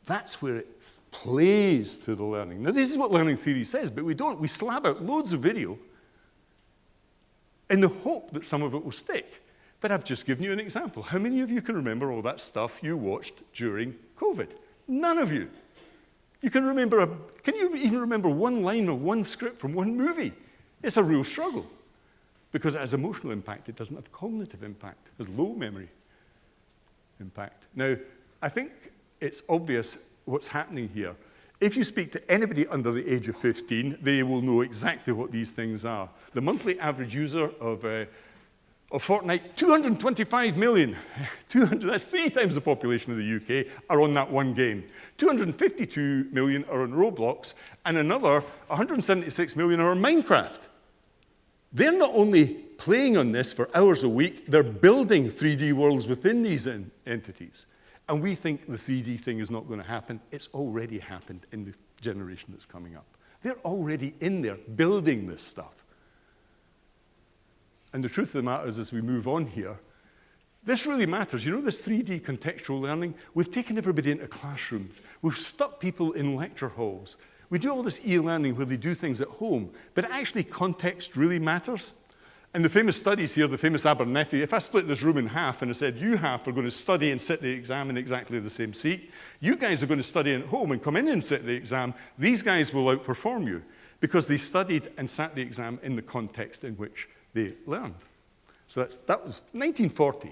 That's where it plays to the learning. Now, this is what learning theory says, but we don't. We slab out loads of video in the hope that some of it will stick. But I've just given you an example. How many of you can remember all that stuff you watched during COVID? None of you. Can you even remember one line of one script from one movie? It's a real struggle. Because it has emotional impact, it doesn't have cognitive impact. It has low memory impact. Now, I think it's obvious what's happening here. If you speak to anybody under the age of 15, they will know exactly what these things are. The monthly average user of Fortnite, 225 million. That's 3 times the population of the UK are on that one game. 252 million are on Roblox, and another 176 million are on Minecraft. They're not only playing on this for hours a week, they're building 3D worlds within these entities. And we think the 3D thing is not going to happen. It's already happened in the generation that's coming up. They're already in there building this stuff. And the truth of the matter is, as we move on here, this really matters. This 3D contextual learning, we've taken everybody into classrooms. We've stuck people in lecture halls. We do all this e-learning where they do things at home, but actually context really matters. And the famous studies here, the famous Abernethy, if I split this room in half and I said, you half are going to study and sit the exam in exactly the same seat, you guys are going to study at home and come in and sit the exam, these guys will outperform you because they studied and sat the exam in the context in which they learned. So that was 1940.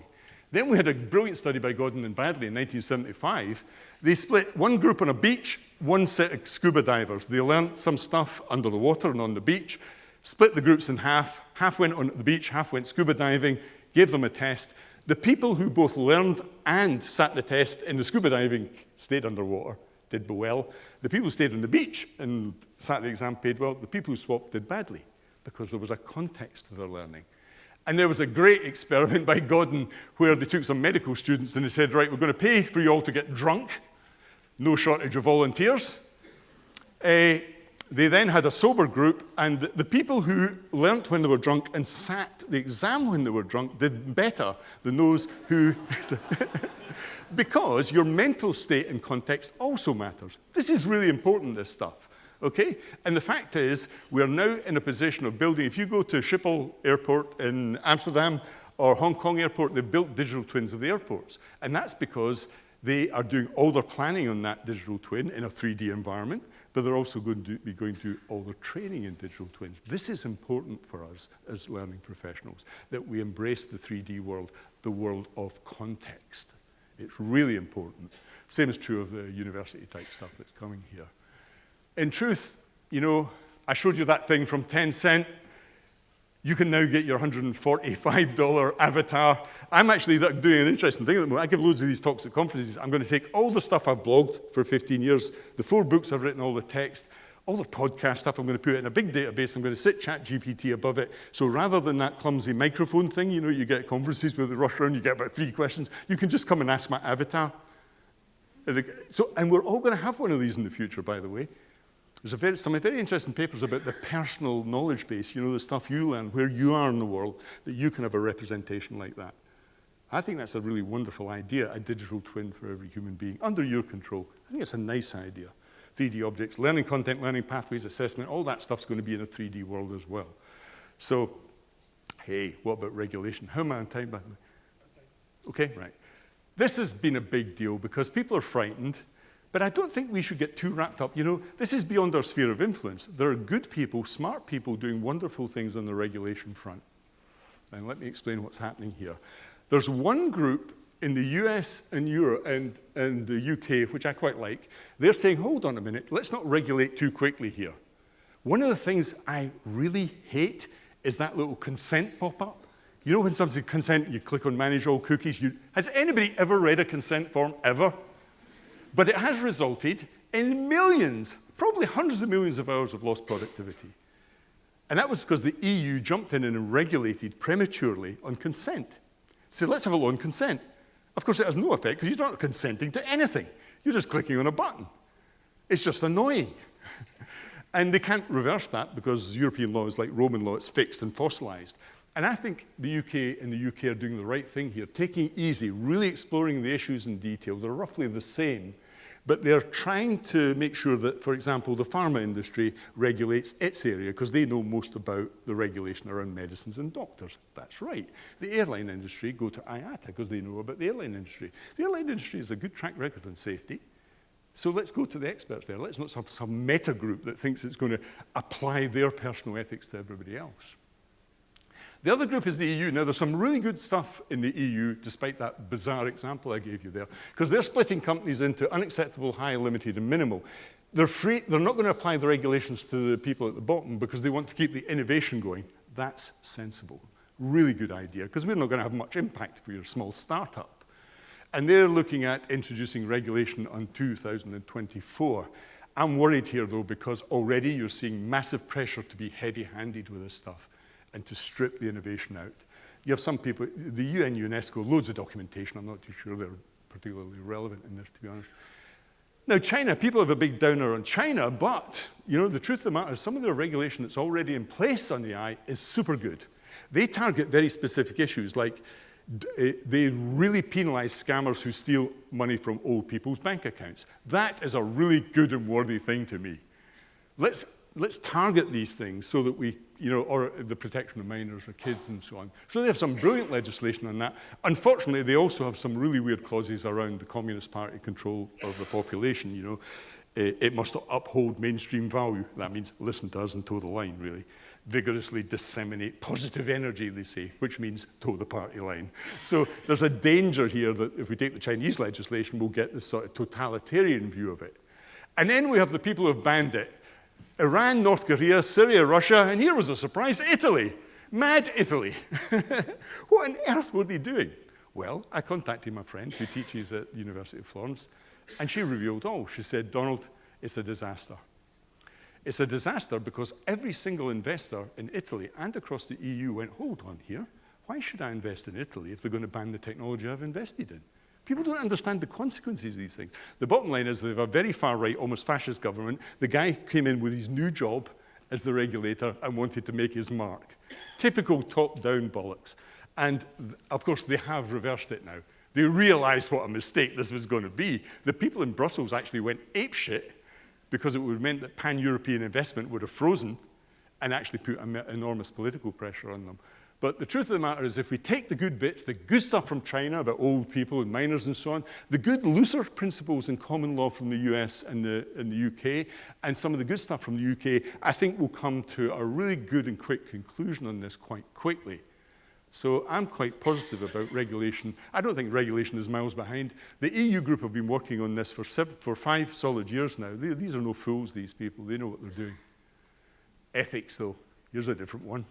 Then we had a brilliant study by Godden and Badley in 1975. They split one group on a beach, one set of scuba divers. They learned some stuff under the water and on the beach, split the groups in half. Half went on the beach, half went scuba diving, gave them a test. The people who both learned and sat the test in the scuba diving stayed underwater, did well. The people who stayed on the beach and sat the exam paid well. The people who swapped did badly because there was a context to their learning. And there was a great experiment by Godden where they took some medical students and they said, right, we're going to pay for you all to get drunk. No shortage of volunteers. They then had a sober group, and the people who learnt when they were drunk and sat the exam when they were drunk did better than those who... because your mental state and context also matters. This is really important, this stuff. Okay? And the fact is, we're now in a position of building, if you go to Schiphol Airport in Amsterdam or Hong Kong Airport, they've built digital twins of the airports. And that's because they are doing all their planning on that digital twin in a 3D environment, but they're also going to be going to do all their training in digital twins. This is important for us as learning professionals, that we embrace the 3D world, the world of context. It's really important. Same is true of the university-type stuff that's coming here. In truth, I showed you that thing from 10 cent. You can now get your $145 avatar. I'm actually doing an interesting thing at the moment. I give loads of these talks at conferences. I'm going to take all the stuff I've blogged for 15 years, the 4 books I've written, all the text, all the podcast stuff, I'm going to put it in a big database. I'm going to sit Chat GPT above it. So rather than that clumsy microphone thing, you know, you get at conferences where they rush around, you get about 3 questions, you can just come and ask my avatar. And we're all going to have one of these in the future, by the way. There's some very interesting papers about the personal knowledge base, you know, the stuff you learn, where you are in the world, that you can have a representation like that. I think that's a really wonderful idea, a digital twin for every human being, under your control. I think it's a nice idea. 3D objects, learning content, learning pathways, assessment, all that stuff's going to be in a 3D world as well. So, hey, what about regulation? How am I on time, by the way? Okay, right. This has been a big deal because people are frightened. But I don't think we should get too wrapped up. You know, this is beyond our sphere of influence. There are good people, smart people doing wonderful things on the regulation front. And let me explain what's happening here. There's one group in the US and Europe and the UK, which I quite like. They're saying, hold on a minute, let's not regulate too quickly here. One of the things I really hate is that little consent pop-up. You know when somebody says consent, you click on manage all cookies. Has anybody ever read a consent form, ever? But it has resulted in millions, probably hundreds of millions of hours of lost productivity. And that was because the EU jumped in and regulated prematurely on consent. So let's have a law on consent. Of course, it has no effect because you're not consenting to anything. You're just clicking on a button. It's just annoying. And they can't reverse that because European law is like Roman law. It's fixed and fossilized. And I think the UK and the UK are doing the right thing here, taking it easy, really exploring the issues in detail. They're roughly the same. But they're trying to make sure that, for example, the pharma industry regulates its area because they know most about the regulation around medicines and doctors. That's right. The airline industry go to IATA because they know about the airline industry. The airline industry has a good track record on safety. So let's go to the experts there. Let's not have some meta group that thinks it's going to apply their personal ethics to everybody else. The other group is the EU. Now, there's some really good stuff in the EU, despite that bizarre example I gave you there, because they're splitting companies into unacceptable, high, limited, and minimal. They're not going to apply the regulations to the people at the bottom because they want to keep the innovation going. That's sensible. Really good idea, because we're not going to have much impact for your small startup. And they're looking at introducing regulation on 2024. I'm worried here, though, because already you're seeing massive pressure to be heavy-handed with this stuff and to strip the innovation out. You have some people, the UN, UNESCO, loads of documentation. I'm not too sure they're particularly relevant in this, to be honest. Now, China, people have a big downer on China, but, you know, the truth of the matter is some of their regulation that's already in place on the eye is super good. They target very specific issues, like they really penalize scammers who steal money from old people's bank accounts. That is a really good and worthy thing to me. Let's target these things so that we, you know, or the protection of minors or kids and so on. So they have some brilliant legislation on that. Unfortunately, they also have some really weird clauses around the Communist Party control of the population, you know. It must uphold mainstream value. That means listen to us and toe the line, really. Vigorously disseminate positive energy, they say, which means toe the party line. So there's a danger here that if we take the Chinese legislation, we'll get this sort of totalitarian view of it. And then we have the people who have banned it. Iran, North Korea, Syria, Russia, and here was a surprise, Italy. Mad Italy. What on earth were they doing? Well, I contacted my friend who teaches at the University of Florence, and she revealed all. She said, Donald, it's a disaster. It's a disaster because every single investor in Italy and across the EU went, hold on here, why should I invest in Italy if they're going to ban the technology I've invested in? People don't understand the consequences of these things. The bottom line is they have a very far-right, almost fascist government. The guy came in with his new job as the regulator and wanted to make his mark. Typical top-down bollocks. And, of course, they have reversed it now. They realized what a mistake this was going to be. The people in Brussels actually went apeshit because it would have meant that pan-European investment would have frozen and actually put enormous political pressure on them. But the truth of the matter is if we take the good bits, the good stuff from China about old people and minors and so on, the good looser principles in common law from the US and the UK, and some of the good stuff from the UK, I think will come to a really good and quick conclusion on this quite quickly. So I'm quite positive about regulation. I don't think regulation is miles behind. The EU group have been working on this for 5 solid years now. These are no fools, these people. They know what they're doing. Ethics, though. Here's a different one.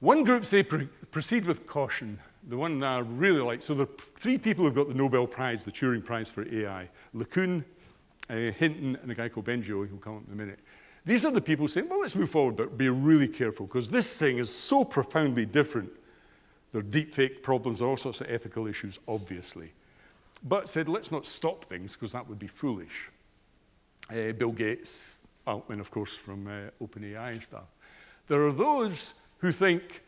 One group say proceed with caution. The one I really like. So there are 3 people who've got the Nobel Prize, the Turing Prize for AI. LeCun, Hinton, and a guy called Benjo, who'll come up in a minute. These are the people saying, well, let's move forward, but be really careful, because this thing is so profoundly different. There are deep fake problems, there are all sorts of ethical issues, obviously. But said, let's not stop things, because that would be foolish. Bill Gates, Altman, of course, from OpenAI and stuff. There are those who think,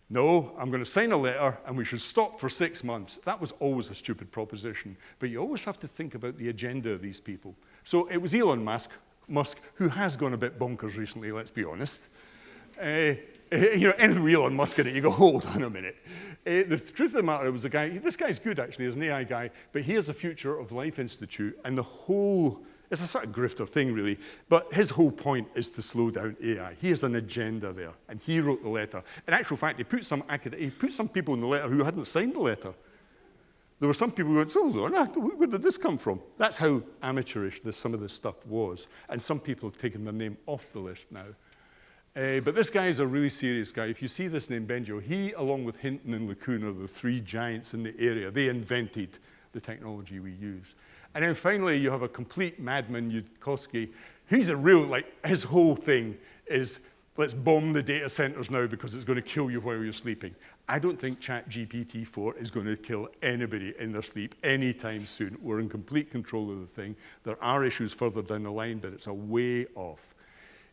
no, I'm going to sign a letter and we should stop for 6 months. That was always a stupid proposition. But you always have to think about the agenda of these people. So it was Elon Musk, who has gone a bit bonkers recently, let's be honest. Anything with Elon Musk in it, you go, hold on a minute. The truth of the matter was this guy's good actually, he's an AI guy, but he has a Future of Life Institute, and it's a sort of grifter thing really, but his whole point is to slow down AI. He has an agenda there, and he wrote the letter. In actual fact, he put some people in the letter who hadn't signed the letter. There were some people who went, hold on, where did this come from? That's how amateurish some of this stuff was, and some people have taken their name off the list now. But this guy is a really serious guy. If you see this name, Benjo, he, along with Hinton and LeCun, are the 3 giants in the area. They invented the technology we use. And then finally, you have a complete madman, Yudkowsky. He's his whole thing is, let's bomb the data centers now because it's going to kill you while you're sleeping. I don't think Chat GPT 4 is going to kill anybody in their sleep anytime soon. We're in complete control of the thing. There are issues further down the line, but it's a way off.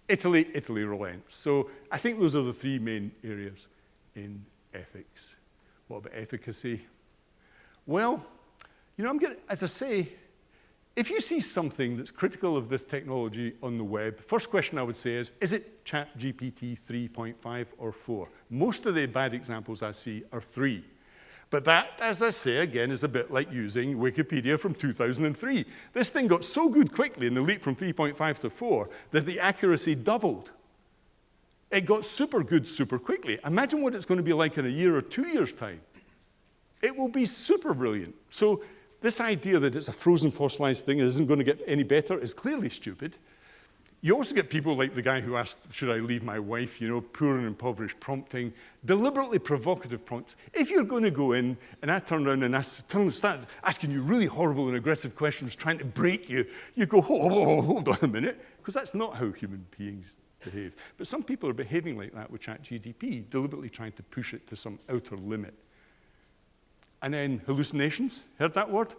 Italy relents. So I think those are the 3 main areas in ethics. What about efficacy? Well, as I say, if you see something that's critical of this technology on the web, first question I would say is it Chat GPT 3.5 or 4? Most of the bad examples I see are 3. But that, as I say, again, is a bit like using Wikipedia from 2003. This thing got so good quickly in the leap from 3.5 to 4 that the accuracy doubled. It got super good super quickly. Imagine what it's going to be like in a year or 2 years' time. It will be super brilliant. So this idea that it's a frozen fossilized thing and isn't going to get any better is clearly stupid. You also get people like the guy who asked, should I leave my wife, poor and impoverished prompting, deliberately provocative prompts. If you're going to go in and I turn around and start asking you really horrible and aggressive questions, trying to break you, you go, hold on a minute, because that's not how human beings behave. But some people are behaving like that with ChatGPT, deliberately trying to push it to some outer limit. And then hallucinations, heard that word?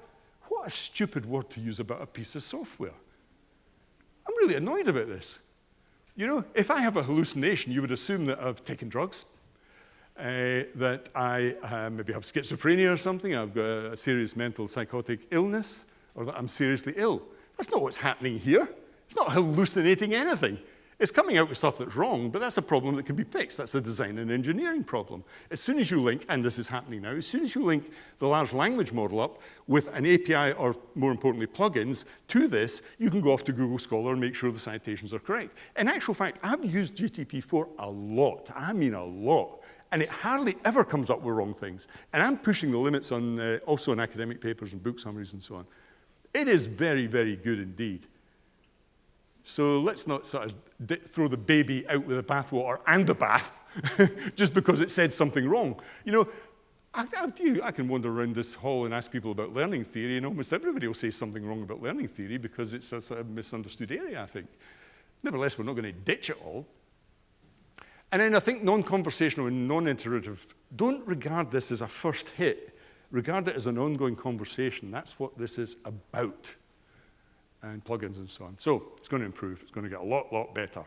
What a stupid word to use about a piece of software. I'm really annoyed about this. If I have a hallucination, you would assume that I've taken drugs, that I maybe have schizophrenia or something, I've got a serious mental psychotic illness, or that I'm seriously ill. That's not what's happening here. It's not hallucinating anything. It's coming out with stuff that's wrong, but that's a problem that can be fixed. That's a design and engineering problem. As soon as you link, and this is happening now, as soon as you link the large language model up with an API, or more importantly, plugins to this, you can go off to Google Scholar and make sure the citations are correct. In actual fact, I've used GTP4 a lot. I mean a lot. And it hardly ever comes up with wrong things. And I'm pushing the limits on also on academic papers and book summaries and so on. It is very, very good indeed. So let's not sort of throw the baby out with the bathwater and the bath just because it said something wrong. I can wander around this hall and ask people about learning theory, and almost everybody will say something wrong about learning theory because it's a sort of misunderstood area, I think. Nevertheless, we're not going to ditch it all. And then I think non-conversational and non-iterative, don't regard this as a first hit. Regard it as an ongoing conversation. That's what this is about. And plugins and so on. So it's going to improve. It's going to get a lot better.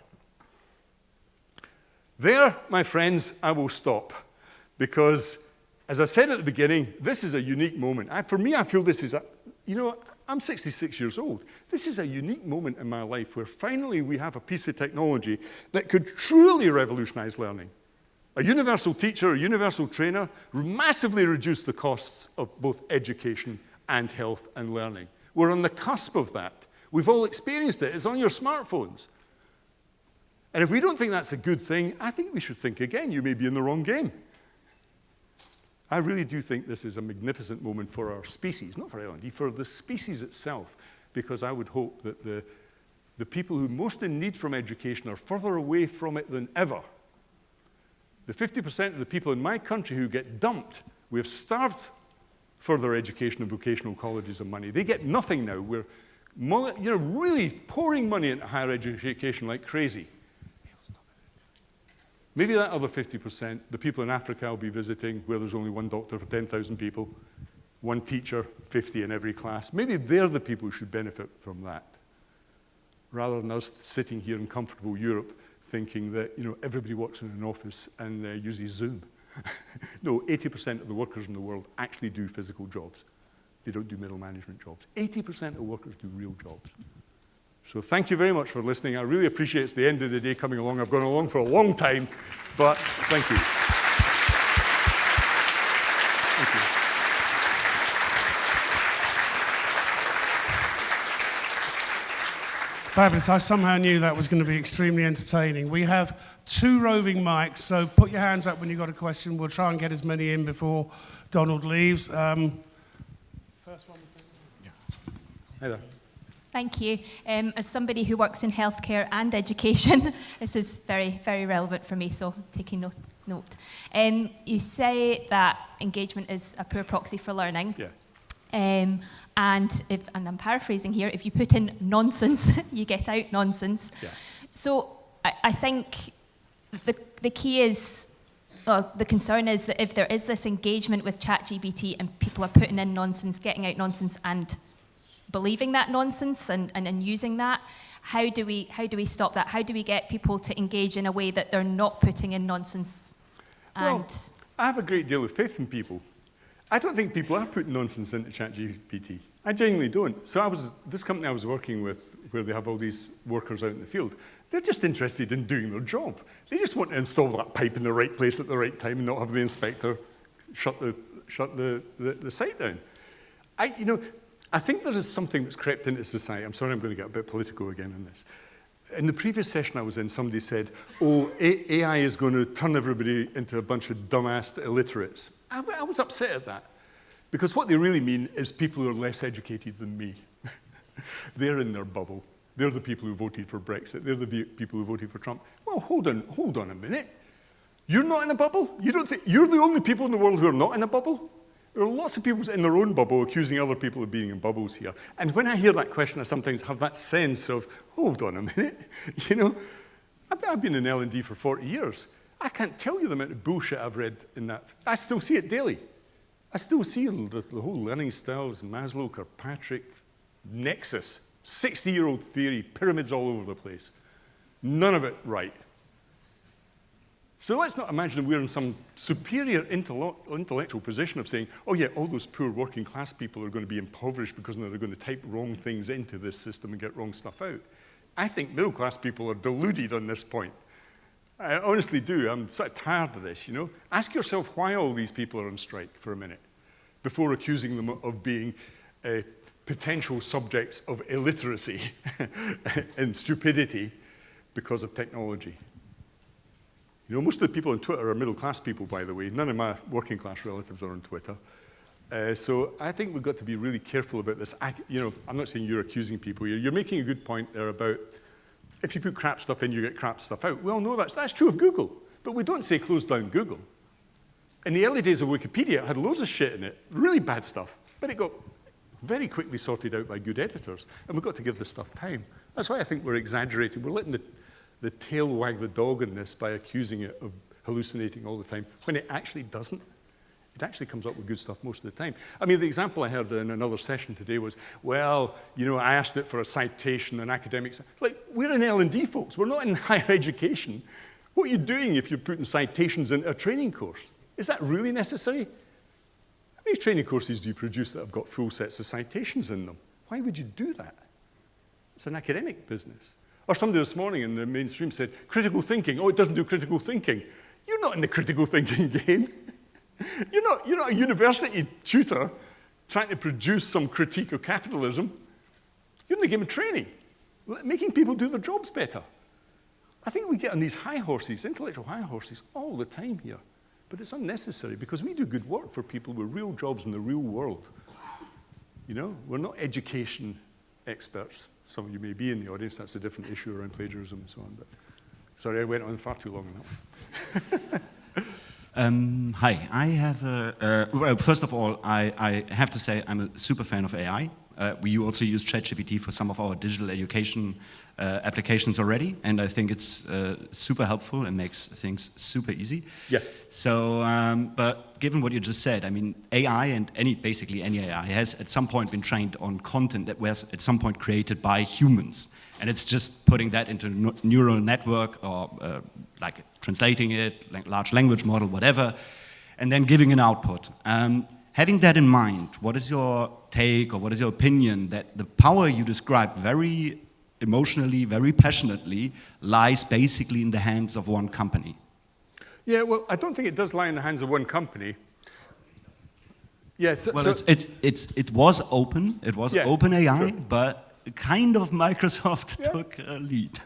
There, my friends, I will stop. Because, as I said at the beginning, this is a unique moment. For me, I feel this is I'm 66 years old. This is a unique moment in my life where finally we have a piece of technology that could truly revolutionize learning. A universal teacher, a universal trainer, massively reduce the costs of both education and health and learning. We're on the cusp of that. We've all experienced it. It's on your smartphones. And if we don't think that's a good thing, I think we should think again. You may be in the wrong game. I really do think this is a magnificent moment for our species, not for L&D, for the species itself, because I would hope that the people who most in need from education are further away from it than ever. The 50% of the people in my country who get dumped, we have starved further education and vocational colleges of money. They get nothing now. We're really pouring money into higher education like crazy. Maybe that other 50%, the people in Africa I'll be visiting, where there's only one doctor for 10,000 people, one teacher, 50 in every class. Maybe they're the people who should benefit from that, rather than us sitting here in comfortable Europe thinking that everybody works in an office and uses Zoom. No, 80% of the workers in the world actually do physical jobs. They don't do middle management jobs. 80% of workers do real jobs. So thank you very much for listening. I really appreciate it's the end of the day coming along. I've gone along for a long time, but thank you. Thank you. Fabulous. I somehow knew that was going to be extremely entertaining. We have 2 roving mics, so put your hands up when you've got a question. We'll try and get as many in before Donald leaves. First one. Hi there. Thank you. As somebody who works in healthcare and education, this is very, very relevant for me, so taking note. You say that engagement is a poor proxy for learning. Yeah. And I'm paraphrasing here, if you put in nonsense, you get out nonsense. Yeah. So I think the key is, the concern is that if there is this engagement with Chat GPT and people are putting in nonsense, getting out nonsense, and believing that nonsense and using that, how do we stop that? How do we get people to engage in a way that they're not putting in nonsense? Well, I have a great deal of faith in people. I don't think people are putting nonsense into Chat GPT. I genuinely don't. So this company I was working with, where they have all these workers out in the field, they're just interested in doing their job. They just want to install that pipe in the right place at the right time and not have the inspector shut the site down. I think there is something that's crept into society. I'm sorry, I'm going to get a bit political again on this. In the previous session I was in, somebody said, AI is going to turn everybody into a bunch of dumbass illiterates. I was upset at that, because what they really mean is people who are less educated than me. They're in their bubble. They're the people who voted for Brexit. They're the people who voted for Trump. Well, hold on a minute. You're not in a bubble? You don't think you're the only people in the world who are not in a bubble? There are lots of people in their own bubble accusing other people of being in bubbles here. And when I hear that question, I sometimes have that sense of, hold on a minute. I've been in L&D for 40 years. I can't tell you the amount of bullshit I've read in that. I still see it daily. I still see the whole learning styles, Maslow, Kirkpatrick, Nexus, 60-year-old theory, pyramids all over the place. None of it right. So let's not imagine we're in some superior intellectual position of saying, oh yeah, all those poor working class people are going to be impoverished because they're going to type wrong things into this system and get wrong stuff out. I think middle class people are deluded on this point. I honestly do. I'm sort of tired of this, Ask yourself why all these people are on strike for a minute before accusing them of being potential subjects of illiteracy and stupidity because of technology. Most of the people on Twitter are middle-class people, by the way. None of my working-class relatives are on Twitter. So I think we've got to be really careful about this. I'm not saying you're accusing people. You're making a good point there about if you put crap stuff in, you get crap stuff out. Well, no, that's true of Google. But we don't say close down Google. In the early days of Wikipedia, it had loads of shit in it, really bad stuff. But it got very quickly sorted out by good editors. And we've got to give this stuff time. That's why I think we're exaggerating. We're letting the tail wag the dog in this by accusing it of hallucinating all the time, when it actually doesn't. It actually comes up with good stuff most of the time. I mean, the example I heard in another session today was, well, I asked it for a citation, an academic. Like, we're in L&D, folks. We're not in higher education. What are you doing if you're putting citations into a training course? Is that really necessary? How many training courses do you produce that have got full sets of citations in them? Why would you do that? It's an academic business. Or somebody this morning in the mainstream said, critical thinking. Oh, it doesn't do critical thinking. You're not in the critical thinking game. You're not a university tutor trying to produce some critique of capitalism. You're in the game of training, making people do their jobs better. I think we get on these high horses, intellectual high horses, all the time here. But it's unnecessary because we do good work for people with real jobs in the real world. We're not education experts. Some of you may be in the audience. That's a different issue around plagiarism and so on. But sorry, I went on far too long on that one. Hi, I have well, first of all, I have to say I'm a super fan of AI. We also use Chat GPT for some of our digital education applications already, and I think it's super helpful and makes things super easy. Yeah. So, but given what you just said, I mean, AI and basically any AI has at some point been trained on content that was at some point created by humans. And it's just putting that into a neural network or like translating it, like large language model, whatever, and then giving an output. Having that in mind, what is your take or what is your opinion that the power you describe very emotionally, very passionately, lies basically in the hands of one company? Yeah, well, I don't think it does lie in the hands of one company. Yeah, Well, it was open. It was open AI, sure. but kind of Microsoft took a lead.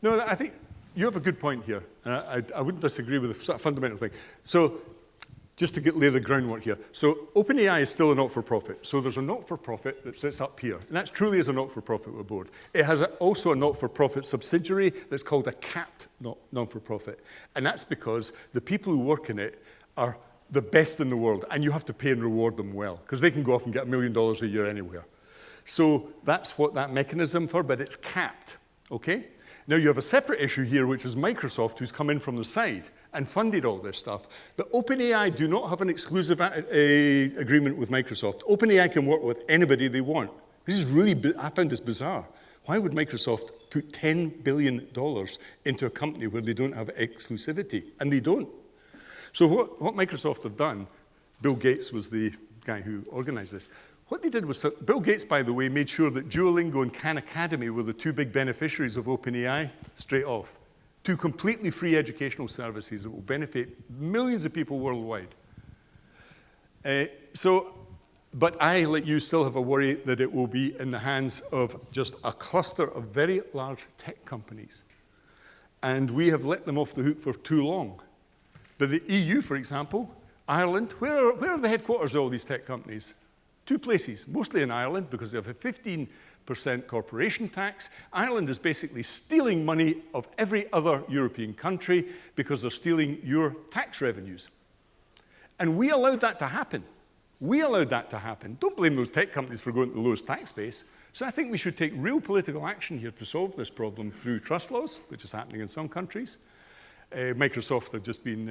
No, I think you have a good point here. I wouldn't disagree with the sort of fundamental thing. So just to lay the groundwork here. So OpenAI is still a not-for-profit. So there's a not-for-profit that sits up here. And that truly is a not-for-profit with a board. It has also a not-for-profit subsidiary that's called a capped non-for-profit. And that's because the people who work in it are the best in the world. And you have to pay and reward them well. Because they can go off and get $1 million a year anywhere. So that's what that mechanism for, but it's capped, okay? Now you have a separate issue here, which is Microsoft, who's come in from the side and funded all this stuff. But OpenAI do not have an exclusive agreement with Microsoft. OpenAI can work with anybody they want. This is really, I found this bizarre. Why would Microsoft put $10 billion into a company where they don't have exclusivity? And they don't. So what Microsoft have done, Bill Gates was the guy who organized this. What they did was, Bill Gates, by the way, made sure that Duolingo and Khan Academy were the two big beneficiaries of OpenAI straight off. Two completely free educational services that will benefit millions of people worldwide. But I, like you, still have a worry that it will be in the hands of just a cluster of very large tech companies. And we have let them off the hook for too long. But the EU, for example, Ireland, where are the headquarters of all these tech companies? Two places, mostly in Ireland, because they have a 15% corporation tax. Ireland is basically stealing money of every other European country because they're stealing your tax revenues. And we allowed that to happen. We allowed that to happen. Don't blame those tech companies for going to the lowest tax base. So I think we should take real political action here to solve this problem through trust laws, which is happening in some countries. Microsoft have just been...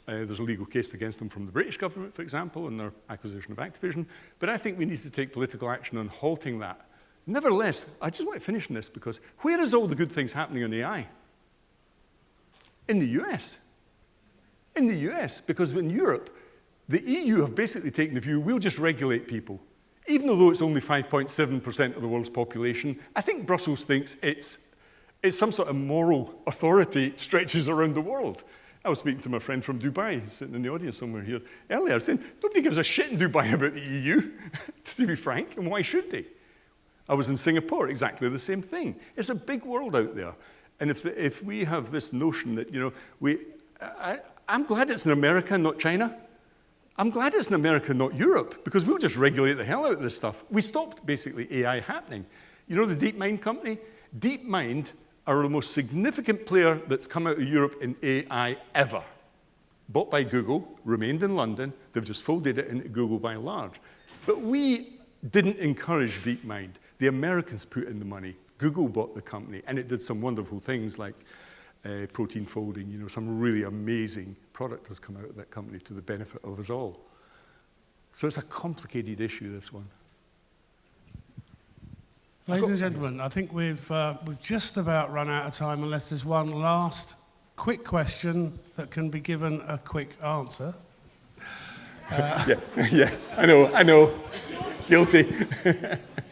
there's a legal case against them from the British government, for example, in their acquisition of Activision. But I think we need to take political action on halting that. Nevertheless, I just want to finish on this because where is all the good things happening on AI? In the US. In the US, because in Europe, the EU have basically taken the view, we'll just regulate people. Even though it's only 5.7% of the world's population, I think Brussels thinks it's some sort of moral authority stretches around the world. I was speaking to my friend from Dubai, sitting in the audience somewhere here earlier, saying, nobody gives a shit in Dubai about the EU, to be frank, and why should they? I was in Singapore, exactly the same thing. It's a big world out there. And if we have this notion that, you know, I'm glad it's in America, not China. I'm glad it's in America, not Europe, because we'll just regulate the hell out of this stuff. We stopped, basically, AI happening. You know the DeepMind company? DeepMind are the most significant player that's come out of Europe in AI ever. Bought by Google, remained in London, they've just folded it into Google by and large. But we didn't encourage DeepMind. The Americans put in the money. Google bought the company, and it did some wonderful things like protein folding, you know, some really amazing product has come out of that company to the benefit of us all. So it's a complicated issue, this one. Ladies and gentlemen, I think we've just about run out of time unless there's one last quick question that can be given a quick answer. Yeah, I know. Guilty.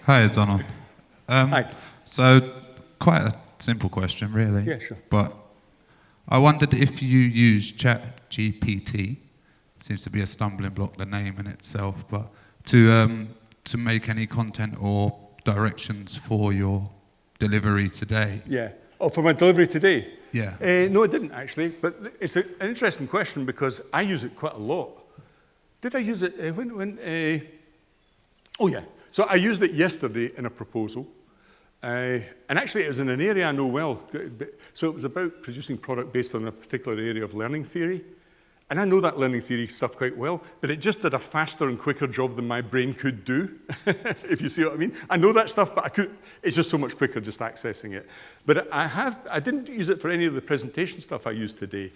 Hi, Donald. Hi. So, quite a simple question, really. Yeah, sure. But I wondered if you use Chat GPT, seems to be a stumbling block, the name in itself, but to make any content or directions for your delivery today. Yeah. Oh, for my delivery today? Yeah. No, it didn't actually, but it's an interesting question because I use it quite a lot. Did I use it oh yeah. So I used it yesterday in a proposal. And actually it was in an area I know well. So it was about producing product based on a particular area of learning theory. And I know that learning theory stuff quite well, but it just did a faster and quicker job than my brain could do, if you see what I mean. I know that stuff, but it's just so much quicker just accessing it. But I didn't use it for any of the presentation stuff I used today.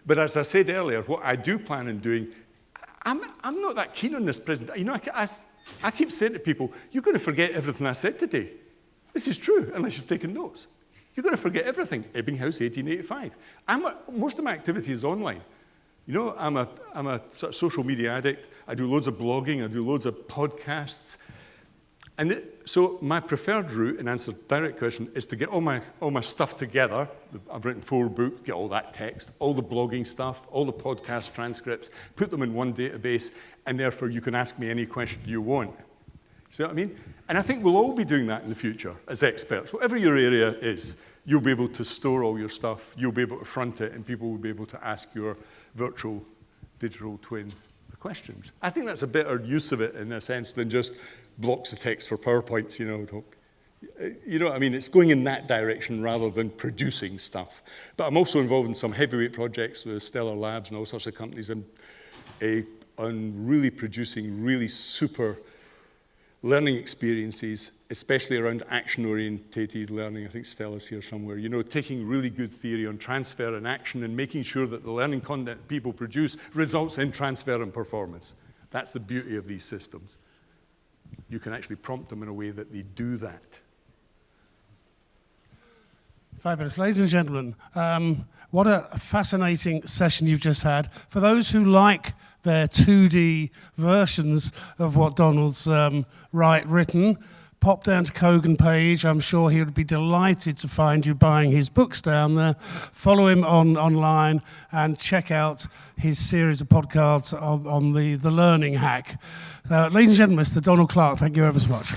But as I said earlier, what I do plan on doing, I'm not that keen on this presentation. You know, I keep saying to people, you're going to forget everything I said today. This is true, unless you've taken notes. You're going to forget everything. Ebbinghaus, 1885. Most of my activity is online. You know, I'm a sort of social media addict. I do loads of blogging. I do loads of podcasts. And so my preferred route, in answer to the direct question, is to get all my stuff together. I've written 4 books, get all that text, all the blogging stuff, all the podcast transcripts, put them in one database, and therefore you can ask me any question you want. See what I mean? And I think we'll all be doing that in the future as experts. Whatever your area is, you'll be able to store all your stuff, you'll be able to front it, and people will be able to ask your virtual digital twin the questions. I think that's a better use of it in a sense than just blocks of text for PowerPoints, you know. You know what I mean? It's going in that direction rather than producing stuff. But I'm also involved in some heavyweight projects with Stellar Labs and all sorts of companies and on really producing really super learning experiences, especially around action-orientated learning. I think Stella's here somewhere. You know, taking really good theory on transfer and action and making sure that the learning content people produce results in transfer and performance. That's the beauty of these systems. You can actually prompt them in a way that they do that. Fabulous. Ladies and gentlemen, what a fascinating session you've just had. For those who like their 2D versions of what Donald's written, pop down to Kogan page. I'm sure he would be delighted to find you buying his books down there. Follow him online and check out his series of podcasts on the Learning Hack. Ladies and gentlemen, Mr. Donald Clark, thank you ever so much.